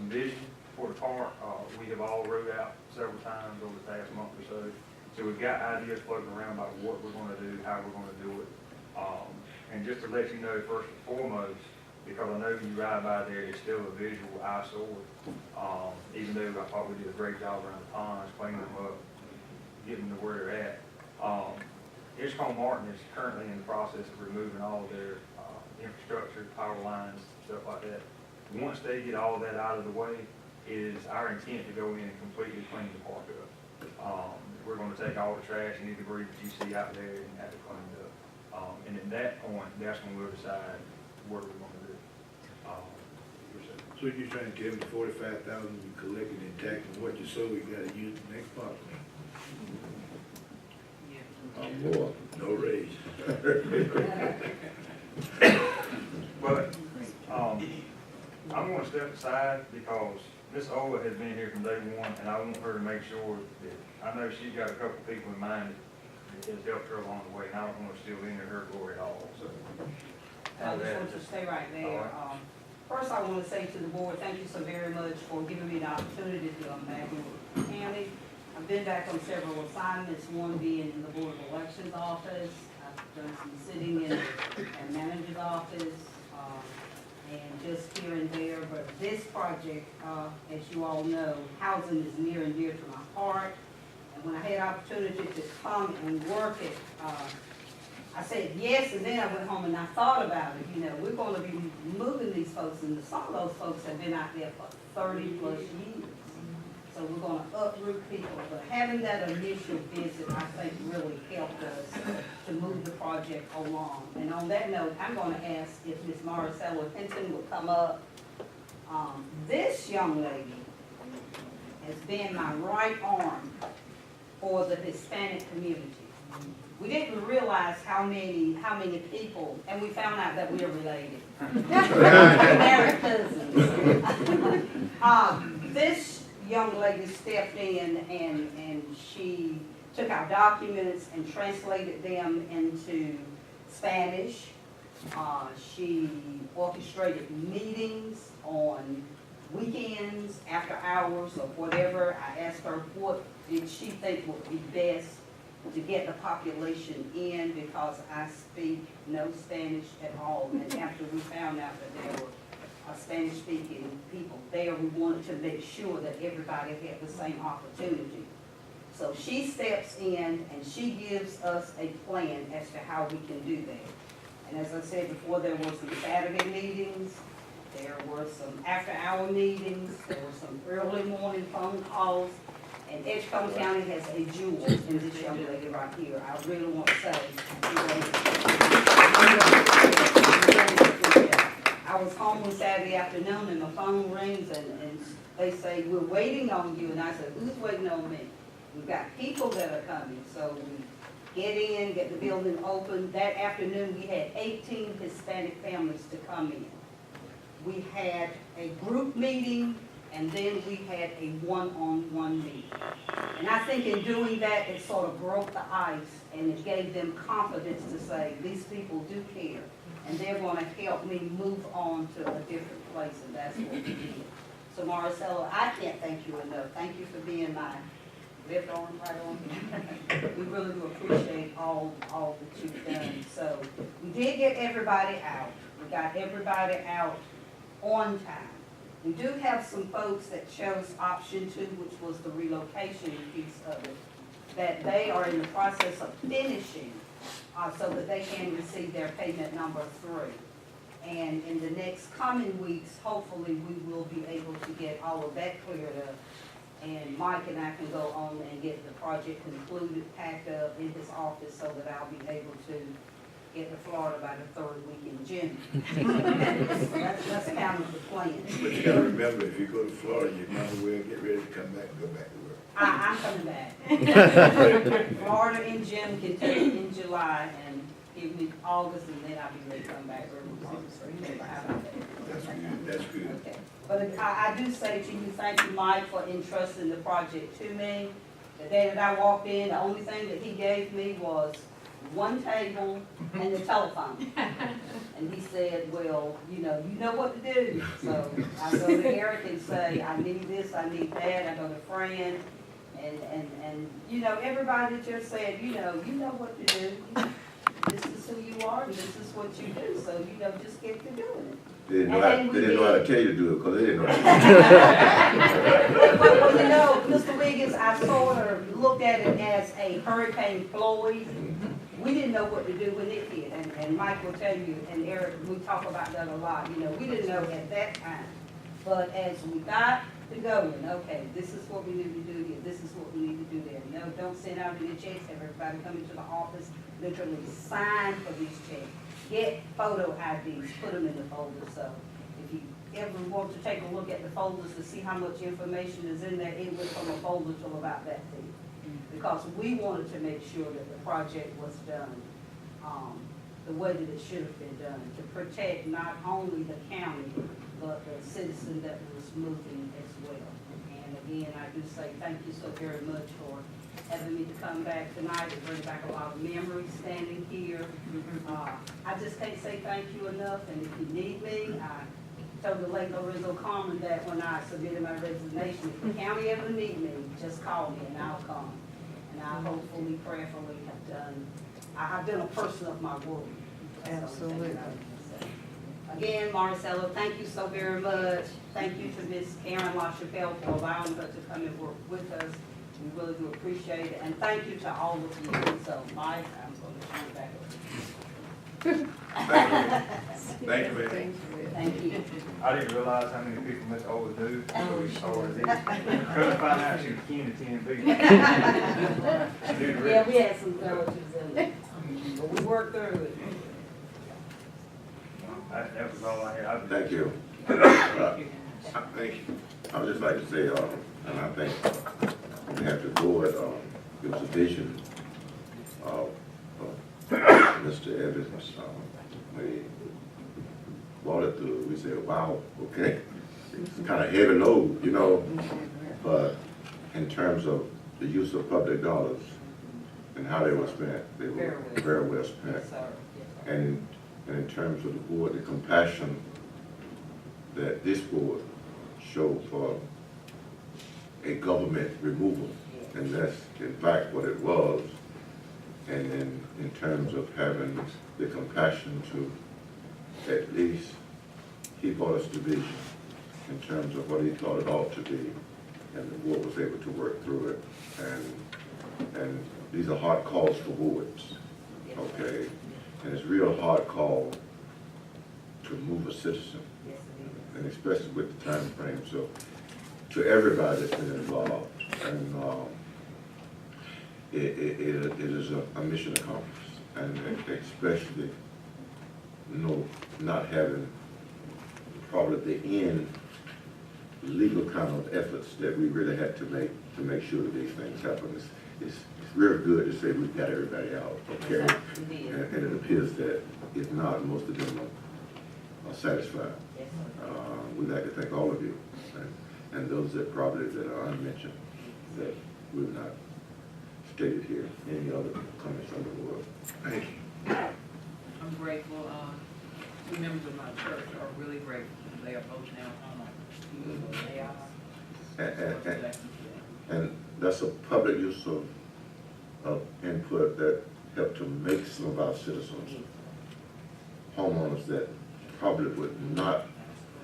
vision for the park. We have all rode out several times over the past month or so. So we've got ideas floating around about what we're going to do, how we're going to do it. And just to let you know, first and foremost, because I know when you ride by there, it's still a visual eyesore. Even though I thought we did a great job around the ponds, cleaning them up, getting them to where they're at. Edgecombe is currently in the process of removing all of their infrastructure, power lines, stuff like that. Once they get all of that out of the way, it is our intent to go in and completely clean the park up. We're going to take all the trash and any debris that you see out there and have it cleaned up. And at that point, that's when we'll decide what we're going to do. So you're trying to tell me 45,000 you collected in tax and what you sold, you gotta use the next part? More. No raise. But, I'm gonna step aside because Miss Ola has been here from day one, and I want her to make sure that, I know she's got a couple people in mind that has helped her along the way, and I don't want to steal any of her glory at all, so. I just want you to stay right there. First, I want to say to the board, thank you so very much for giving me the opportunity to come back in the county. I've been back on several assignments, one being in the Board of Elections office. I've done some sitting in the manager's office, and just here and there. But this project, as you all know, housing is near and dear to my heart. And when I had opportunity to come and work it, I said yes, and then I went home and I thought about it. You know, we're going to be moving these folks, and some of those folks have been out there for 30 plus years. So we're going to uproot people. But having that initial visit, I think, really helped us to move the project along. And on that note, I'm going to ask if Ms. Maricela Hinton will come up. This young lady has been my right arm for the Hispanic community. We didn't realize how many people, and we found out that we're related. We're married cousins. This young lady stepped in and she took our documents and translated them into Spanish. She orchestrated meetings on weekends, after hours, or whatever. I asked her what did she think would be best to get the population in, because I speak no Spanish at all. And after we found out that there were Spanish-speaking people there, we wanted to make sure that everybody had the same opportunity. So she steps in and she gives us a plan as to how we can do that. And as I said before, there were some Saturday meetings, there were some after-hour meetings, there were some early morning phone calls. And Edgecombe County has a jewel in this young lady right here. I really want to say, I was home one Saturday afternoon and my phone rings and they say, we're waiting on you. And I said, who's waiting on me? We've got people that are coming. So we get in, get the building open. That afternoon, we had 18 Hispanic families to come in. We had a group meeting, and then we had a one-on-one meeting. And I think in doing that, it sort of broke the ice, and it gave them confidence to say, these people do care, and they're going to help me move on to a different place, and that's what we did. So Maricela, I can't thank you enough. Thank you for being my left arm, right arm. We really do appreciate all that you've done. So we did get everybody out. We got everybody out on time. We do have some folks that chose option 2, which was the relocation piece of it, that they are in the process of finishing so that they can receive their payment number 3. And in the next coming weeks, hopefully, we will be able to get all of that cleared up. And Mike and I can go on and get the project concluded, packed up in his office so that I'll be able to get to Florida by the 3rd week in June. That's kind of the plan. But you gotta remember, if you go to Florida, you might as well get ready to come back and go back to work. I'm coming back. Florida in June, Kentucky in July, and give me August, and then I'll be ready to come back early August. That's good, that's good. Okay. But I do say to you, thank you, Mike, for entrusting the project to me. The day that I walked in, the only thing that he gave me was one table and the telephone. And he said, well, you know what to do. So I go to Eric and say, I need this, I need that. I go to Fran, and everybody just said, you know what to do. This is who you are, and this is what you do. So, just get to doing it. They didn't know how to tell you to do it, because they didn't know how to Mr. Wiggins, I sort of looked at it as a Hurricane Floyd. We didn't know what to do when it hit, and Mike will tell you, and Eric, we talk about that a lot. We didn't know at that time. But as we got to going, okay, this is what we need to do here, this is what we need to do there. No, don't send out any checks, have everybody come into the office, literally sign for these checks. Get photo IDs, put them in the folder. So ever want to take a look at the folders to see how much information is in there, it went from a folder to about that thick. Because we wanted to make sure that the project was done, the way that it should have been done, to protect not only the county, but the citizen that was moving as well. And again, I do say thank you so very much for having me to come back tonight and bring back a lot of memories standing here. I just can't say thank you enough, and if you need me, I told the late Lorenzo Carmen that when I submitted my resignation, if the county ever need me, just call me and I'll come. And I hopefully, prayerfully have done, I have been a person of my word. Absolutely. Again, Marcelo, thank you so very much. Thank you to Miss Karen LaChapelle for allowing her to come and work with us. We really do appreciate it. And thank you to all of you. So, Mike, I'm going to turn it back over. Thank you, man. Thank you. I didn't realize how many people Miss Ola knew. Couldn't find out she was kin to 10 people. She knew the Yeah, rest. we had some relatives in it, but we worked through it. That was all I had. Thank you. Thank you. I would just like to say, and I think we have to go at, it was a vision of Mr. Evans. We brought it through, we said, wow, okay. It's kind of heavy load, you know, but in terms of the use of public dollars and how they were spent, they were very well spent. Yes, sir. And in terms of the board, the compassion that this board showed for a government removal, and that's in fact what it was. And in terms of having the compassion to at least he brought us to vision in terms of what he thought it ought to be, and the board was able to work through it. And these are hard calls for boards, okay? And it's a real hard call to move a citizen, and especially with the time frame. So to everybody that's been involved, and it is a mission accomplished, and especially not having probably the end legal kind of efforts that we really had to make sure that these things happen. It's real good to say we've got everybody out, okay? And it appears that if not, most of them are satisfied. We'd like to thank all of you, and those that probably that are unmentioned, that we've not stated here. Any other comments from the board? Thank you. I'm grateful, two members of my church are really grateful. They are both now homeowners. They are. And that's a public use of input that helped to make some of our citizens homeowners that probably would not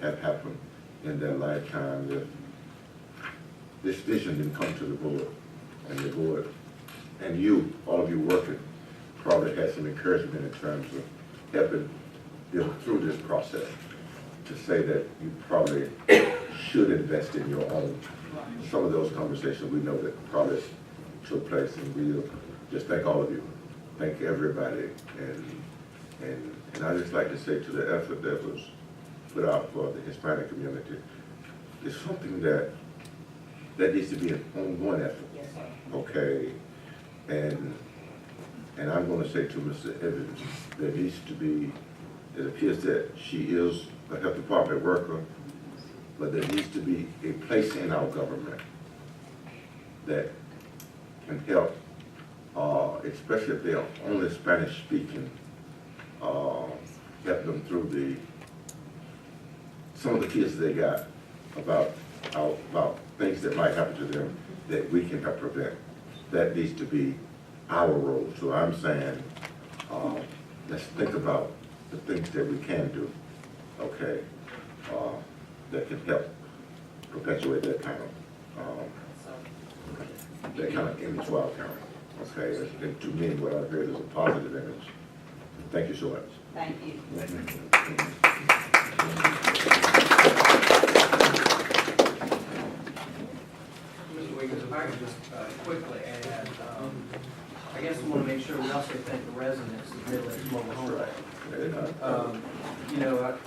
have happened in their lifetime if this vision didn't come to the board. And the board, and you, all of you working, probably had some encouragement in terms of helping them through this process to say that you probably should invest in your own. Some of those conversations we know that probably took place, and we'll just thank all of you. Thank everybody. And I just like to say to the effort that was put out for the Hispanic community, it's something that needs to be an ongoing effort. Yes, sir. Okay. And I'm going to say to Mr. Evans, there needs to be, it appears that she is a health department worker, but there needs to be a place in our government that can help, especially if they are only Spanish speaking, help them through some of the kids they got about things that might happen to them that we can help prevent. That needs to be our role. So I'm saying, let's think about the things that we can do, okay, that can help perpetuate that kind of image to our county, okay? And to me, what I've heard is a positive image. Thank you so much. Thank you. Mr. Wiggins, if I could just quickly add, I guess we want to make sure we also thank the residents of Middle Lakes Mobile Home Park. You know,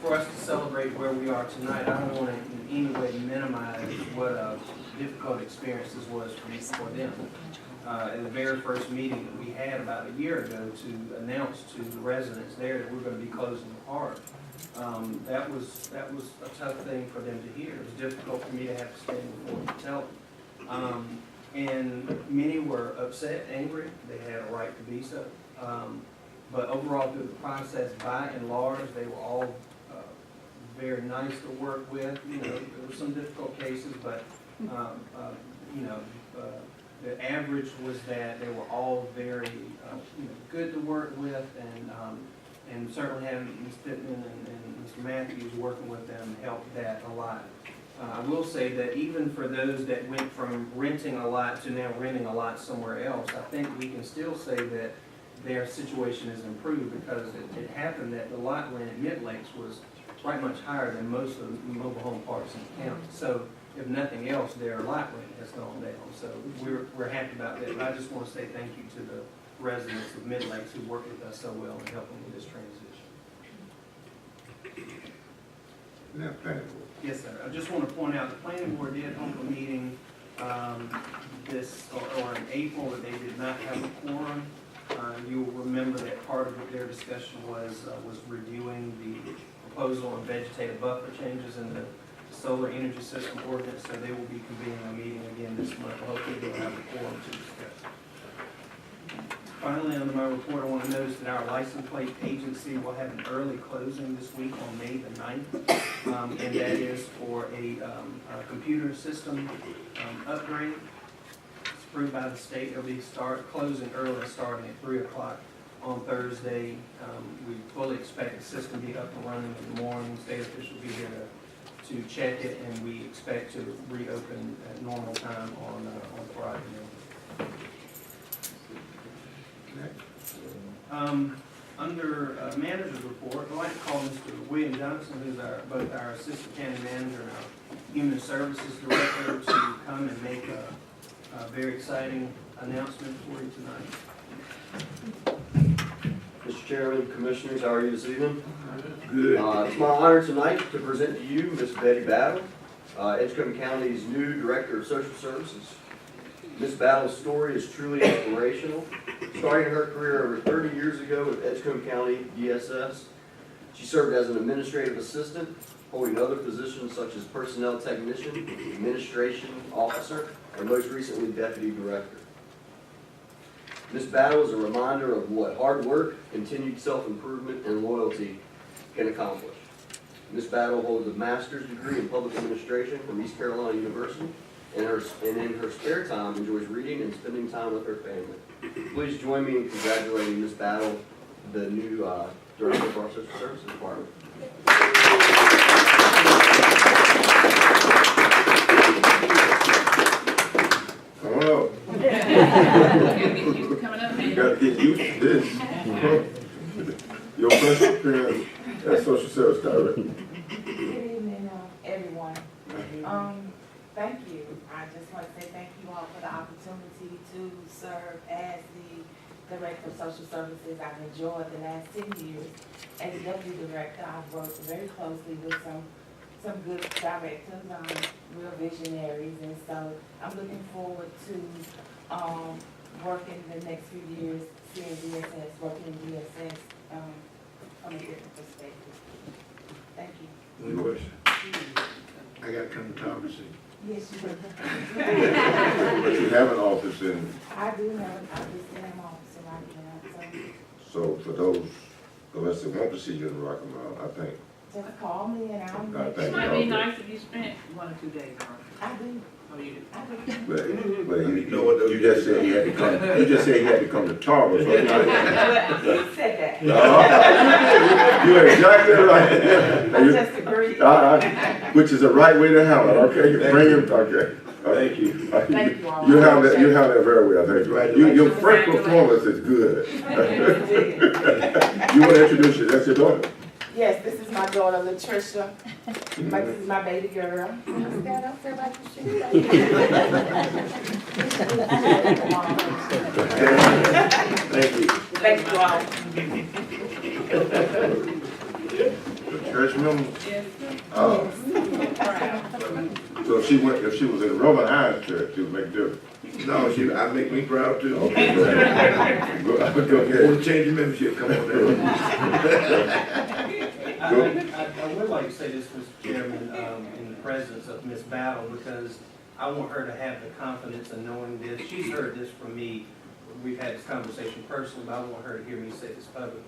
for us to celebrate where we are tonight, I don't want to in any way minimize what a difficult experience this was for them. In the very first meeting that we had about a year ago to announce to the residents there that we're going to be closing the park, that was a tough thing for them to hear. It was difficult for me to have to stand before and tell them. And many were upset, angry. They had a right to be so. But overall, through the process, by and large, they were all very nice to work with. You know, there were some difficult cases, but the average was that they were all very good to work with, and certainly having Ms. Pittman and Mr. Matthews working with them helped that a lot. I will say that even for those that went from renting a lot to now renting a lot somewhere else, I think we can still say that their situation is improved, because it happened that the lot rent at Mid Lakes was quite much higher than most of the mobile home parks in the county. So if nothing else, their lot rent has gone down. So we're happy about that. But I just want to say thank you to the residents of Mid Lakes who worked with us so well in helping with this transition. Now, planning board. Yes, sir. I just want to point out, the planning board did hold a meeting or in April, that they did not have a quorum. You'll remember that part of their discussion was reviewing the proposal on vegetative buffer changes in the solar energy system ordinance, so they will be convening a meeting again this month. Hopefully they'll have a quorum to discuss. Finally, under my report, I want to notice that our license plate agency will have an early closing this week on May the 9th, and that is for a computer system upgrade. It's approved by the state. It'll be closing early, starting at 3 o'clock on Thursday. We fully expect the system to be up and running in the morning. State officials will be here to check it, and we expect to reopen at normal time on Friday morning. Under manager's report, I'd like to call Mr. William Johnson, who's both our assistant county manager and our human services director, to come and make a very exciting announcement for you tonight. Mr. Chairman, Commissioners, how are you this evening? Good. It's my honor tonight to present to you Ms. Betty Battle, Edgecombe County's new Director of Social Services. Ms. Battle's story is truly inspirational. Starting her career over 30 years ago with Edgecombe County DSS, she served as an administrative assistant, holding other positions such as personnel technician, administration officer, and most recently deputy director. Ms. Battle is a reminder of what hard work, continued self-improvement, and loyalty can accomplish. Ms. Battle holds a master's degree in public administration from East Carolina University, and in her spare time enjoys reading and spending time with her family. Please join me in congratulating Ms. Battle, the new Director of our Social Services Department. Come on up. You gotta get used to this. Your first appearance as Social Service Director. Good evening, everyone. Thank you. I just want to say thank you all for the opportunity to serve as the Director of Social Services. I've enjoyed the last 10 years. As Deputy Director, I've worked very closely with some good directors, real visionaries, and so I'm looking forward to working the next few years, seeing DSS, working in DSS from a different perspective. Thank you. Good question. I gotta come to Thompson. Yes, you do. But you have an office in, I do have an office in my office right now, so for those of us that want to see you in Rockmount, I think. so just call me and I'll I make think It might be nice if you spent 1 or 2 days on it. I do. Oh, you do? I do. But you just said he had to come, you just said he had to come to Thomas, right? You said that. You're exactly right. I just agree. Which is the right way to have it, okay? Bring him, okay. Thank you. Thank you all. You have that very well, thank you. Your first performance is good. You want to introduce you, that's your daughter? Yes, this is my daughter, Latricia. This is my baby girl. Stand up, everybody. Thank you. Thank you all. The church member, Yes, oh, proud. so if she was in the Roman High Church, it would make a difference. No, I make me proud too. Okay, go ahead. Go ahead. Want to change your membership, come on down. I would like to say this, Mr. Chairman, in the presence of Ms. Battle, because I want her to have the confidence in knowing this. She's heard this from me. We've had this conversation personally, but I want her to hear me say this publicly.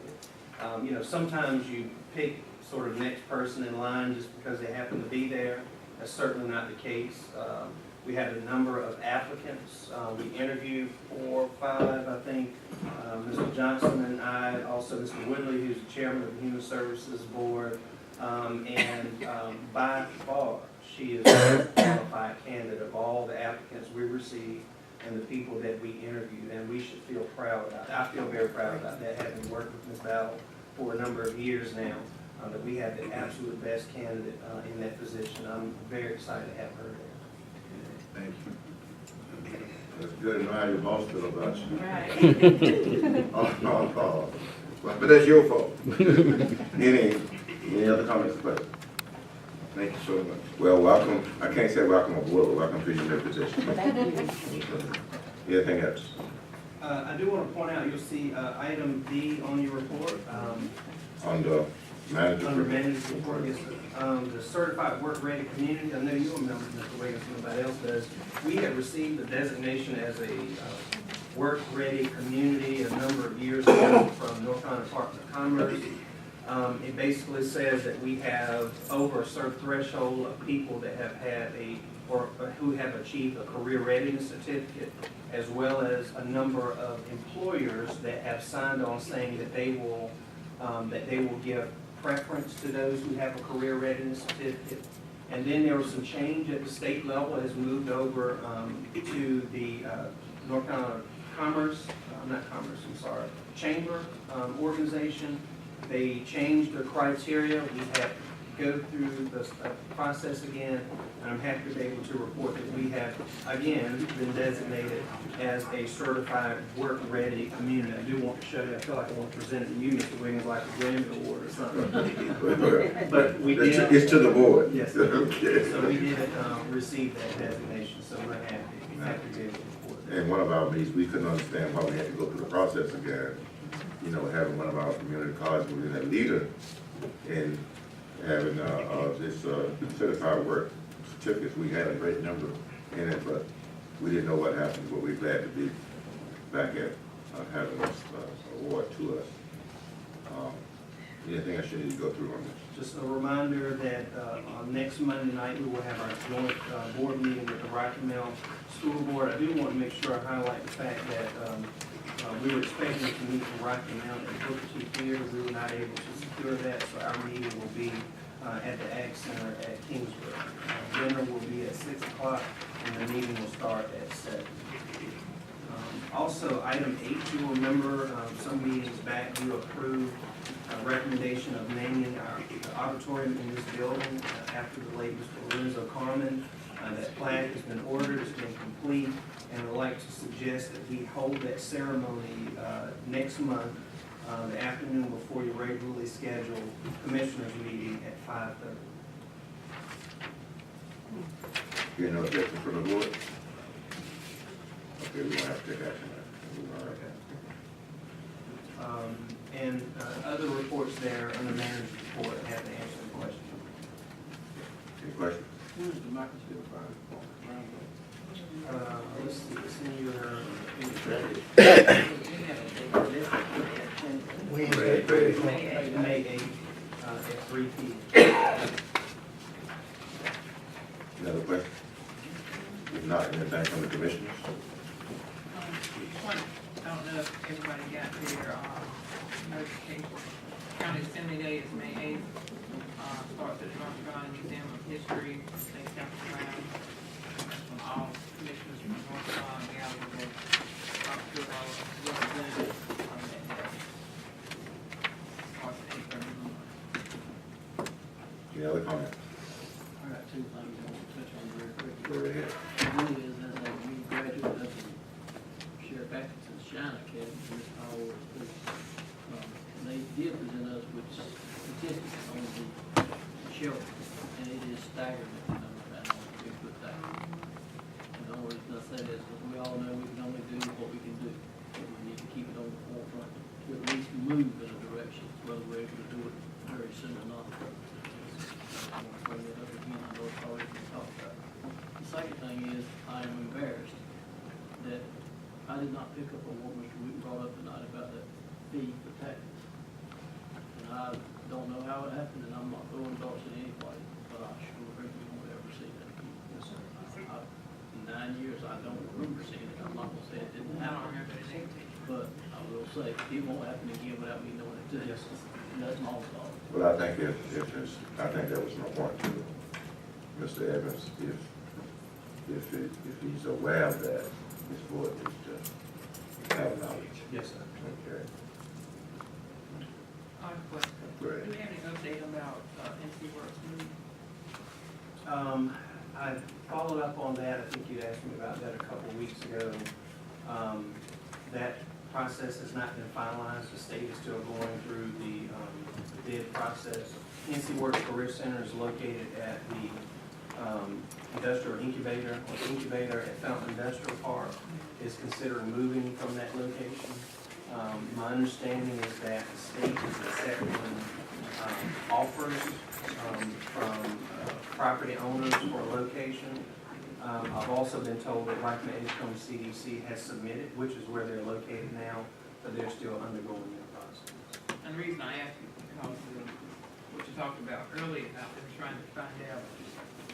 You know, sometimes you pick sort of next person in line just because they happen to be there. That's certainly not the case. We had a number of applicants. We interviewed 4 or 5, I think. Mr. Johnson and I, also Mr. Woodley, who's the chairman of the Human Services Board. By far, she is the most qualified candidate of all the applicants we received and the people that we interviewed, and we should feel proud about that. I feel very proud about that, having worked with Ms. Battle for a number of years now, that we have the absolute best candidate in that position. I'm very excited to have her there. Thank you. That's good to know how your boss feel about you. Right. Oh, But that's your fault. Any other comments or questions? Thank you so much. Well, welcome, I can't say welcome aboard, but welcome to your new position. Thank you. Anything else? I do want to point out, you'll see item D on your report. On the manager's Under report? manager's report, yes, sir. The certified work-ready community, I know you remember, Mr. Wiggins, nobody else does. We have received the designation as a work-ready community a number of years ago from North Carolina Department of Commerce. It basically says that we have over a certain threshold of people that have had or who have achieved a career readiness certificate, as well as a number of employers that have signed on saying that they will give preference to those who have a career readiness certificate. And then there was some change at the state level, has moved over to the North Carolina Chamber organization. They changed the criteria. We have to go through the process again, and I'm happy to be able to report that we have, again, been designated as a certified work-ready community. I do want to show you, I feel like I want to present it to you, Mr. Wiggins, like a Grammy Award or something. But we did. It's to the board. Yes. Okay. So we did receive that designation, so we're happy to be able to report that. In one of our meetings, we couldn't understand why we had to go through the process again. You know, having one of our community colleges, we had a leader in having this certified work certificates. We had a great number in it, but we didn't know what happened, but we're glad to be back at having this award to us. Anything I should need to go through on this? Just a reminder that on next Monday night, we will have our joint board meeting with the Rocky Mount School Board. I do want to make sure I highlight the fact that we were expecting to meet in Rocky Mount at Booker T Theater. We were not able to secure that, so our meeting will be at the Ag Center at Kingsburg. Dinner will be at 6 o'clock, and the meeting will start at 7. Also, item 8, you'll remember some meetings back, you approved a recommendation of naming our auditorium in this building after the late Mr. Lorenzo Carmen. That plaque has been ordered, it's been complete, and I'd like to suggest that we hold that ceremony next month, the afternoon before your regularly scheduled commissioners meeting at 5:30. You know, objection from the board? Okay, we don't have to take action. And other reports there under manager's report, I have to answer the question. Any questions? Where's the Michaelsville Fire Department? Let's see, it's in your. May 8th at 3 p.m. Any other questions? If not, anything from the commissioners? I don't know if everybody got their notification. County Assembly Day is May 8th. Starts at the North Carolina Museum of History, St. Catherine's Ground. From all commissioners from North Carolina, Gallagher, representatives from that day. Starts at 8:30. Any other comments? I got 2 things I want to touch on very quickly. Go right ahead. One is, as a new graduate of the Sheriff back to the Shine Academy, Ms. Powell was too. And they did present us with statistics on the shelter, and it is staggering the number that we put down. And the only reason I say that is because we all know we can only do what we can do. But we need to keep it on the forefront to at least move in a direction, whether we're able to do it very soon or not. I want to bring that up again, I know it's already been talked about. The second thing is, I am embarrassed that I did not pick up on what Mr. Wheaton brought up tonight about that fee for taxes. And I don't know how it happened, and I'm not throwing darts at anybody, but I sure think we won't ever see that again. Yes, sir. In 9 years, I don't remember seeing it. I'm not gonna say it didn't I don't happen, remember the name. but I will say, it won't happen again without me knowing it too. Yes, sir. And that's my thought. Well, I think I think that was my point to Mr. Evans, if he's aware of that, his board is just have knowledge. Yes, sir. Okay. I have a question. Go ahead. Do we have any update about, NC Works moving? I followed up on that. I think you'd asked me about that a couple of weeks ago. That process has not been finalized. The state is still going through the bid process. NC Works Career Center is located at the industrial incubator, or incubator at Fountain Industrial Park, is considering moving from that location. My understanding is that the state is accepting offers from property owners for a location. I've also been told that like the Edgecombe CDC has submitted, which is where they're located now, but they're still undergoing the process. And the reason I asked you, because of what you talked about earlier, about them trying to find out,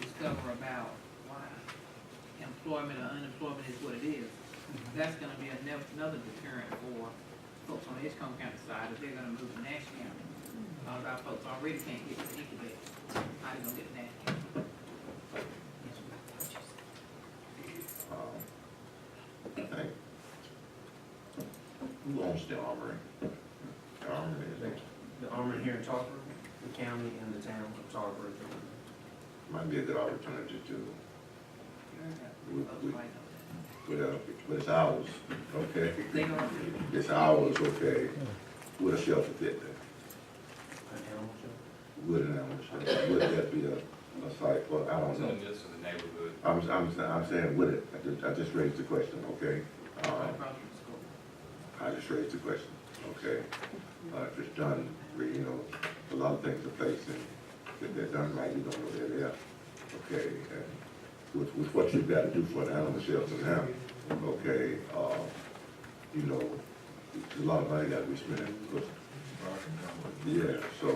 discover about why employment or unemployment is what it is. That's gonna be another deterrent for folks on the Edgecombe County side, if they're gonna move to Nash County. A lot of our folks already can't get to the incubator. How they gonna get to Nash County? I think, who owns the armory? The armory is, The armory here in Tarver, the county and the town of Tarver. might be a good opportunity to, but it's ours, okay? They gonna, It's ours, okay? Would a shelter fit there? An animal shelter. Would an animal shelter, would that be a site, well, I don't know. Just in the neighborhood. I'm saying, would it? I just raised the question, okay? across from the school. I just raised the question, okay? If it's done, you know, a lot of things are placed, and if they're done right, you don't know they're there, okay? And with what you've got to do for an animal shelter now, okay, you know, there's a lot of money got to be spent. Yeah, so,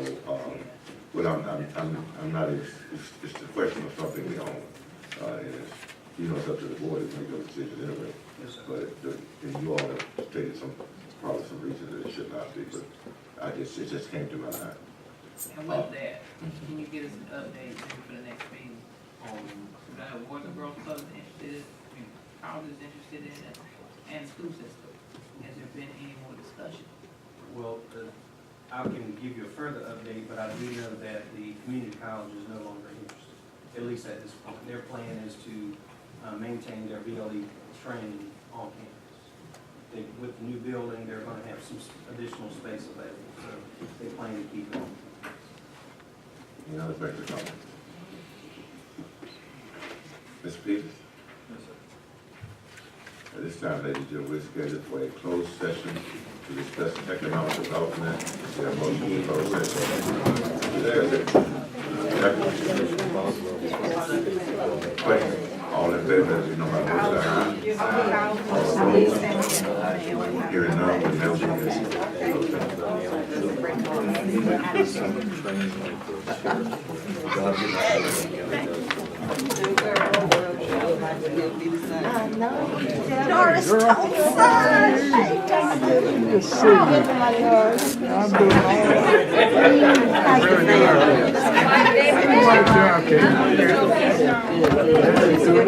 well, I'm not, it's the question of something we own, and it's, you know, it's up to the board to make those decisions anyway. Yes, sir. But, and you all have stated probably some reasons that it should not be, but it just came to my mind. And with that, can you give us an update maybe for the next meeting on, Warden Grove Club is interested, colleges interested in it, and school system? Has there been any more discussion? Well, I can give you a further update, but I do know that the community college is no longer interested, at least at this point. Their plan is to maintain their BLE training on campus. With the new building, they're going to have some additional space available, so they plan to keep it on. Any other questions or comments? Ms. Peters? Yes, sir. At this time, ladies and gentlemen, we're scheduled for a closed session to discuss economic development. Is there a motion to close session? Is there a second? Question? All in favor, as you know, by vote say aye. All opposed? Hearing none, we now Doris Thompson! I'm doing all right.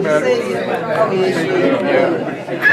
Very good.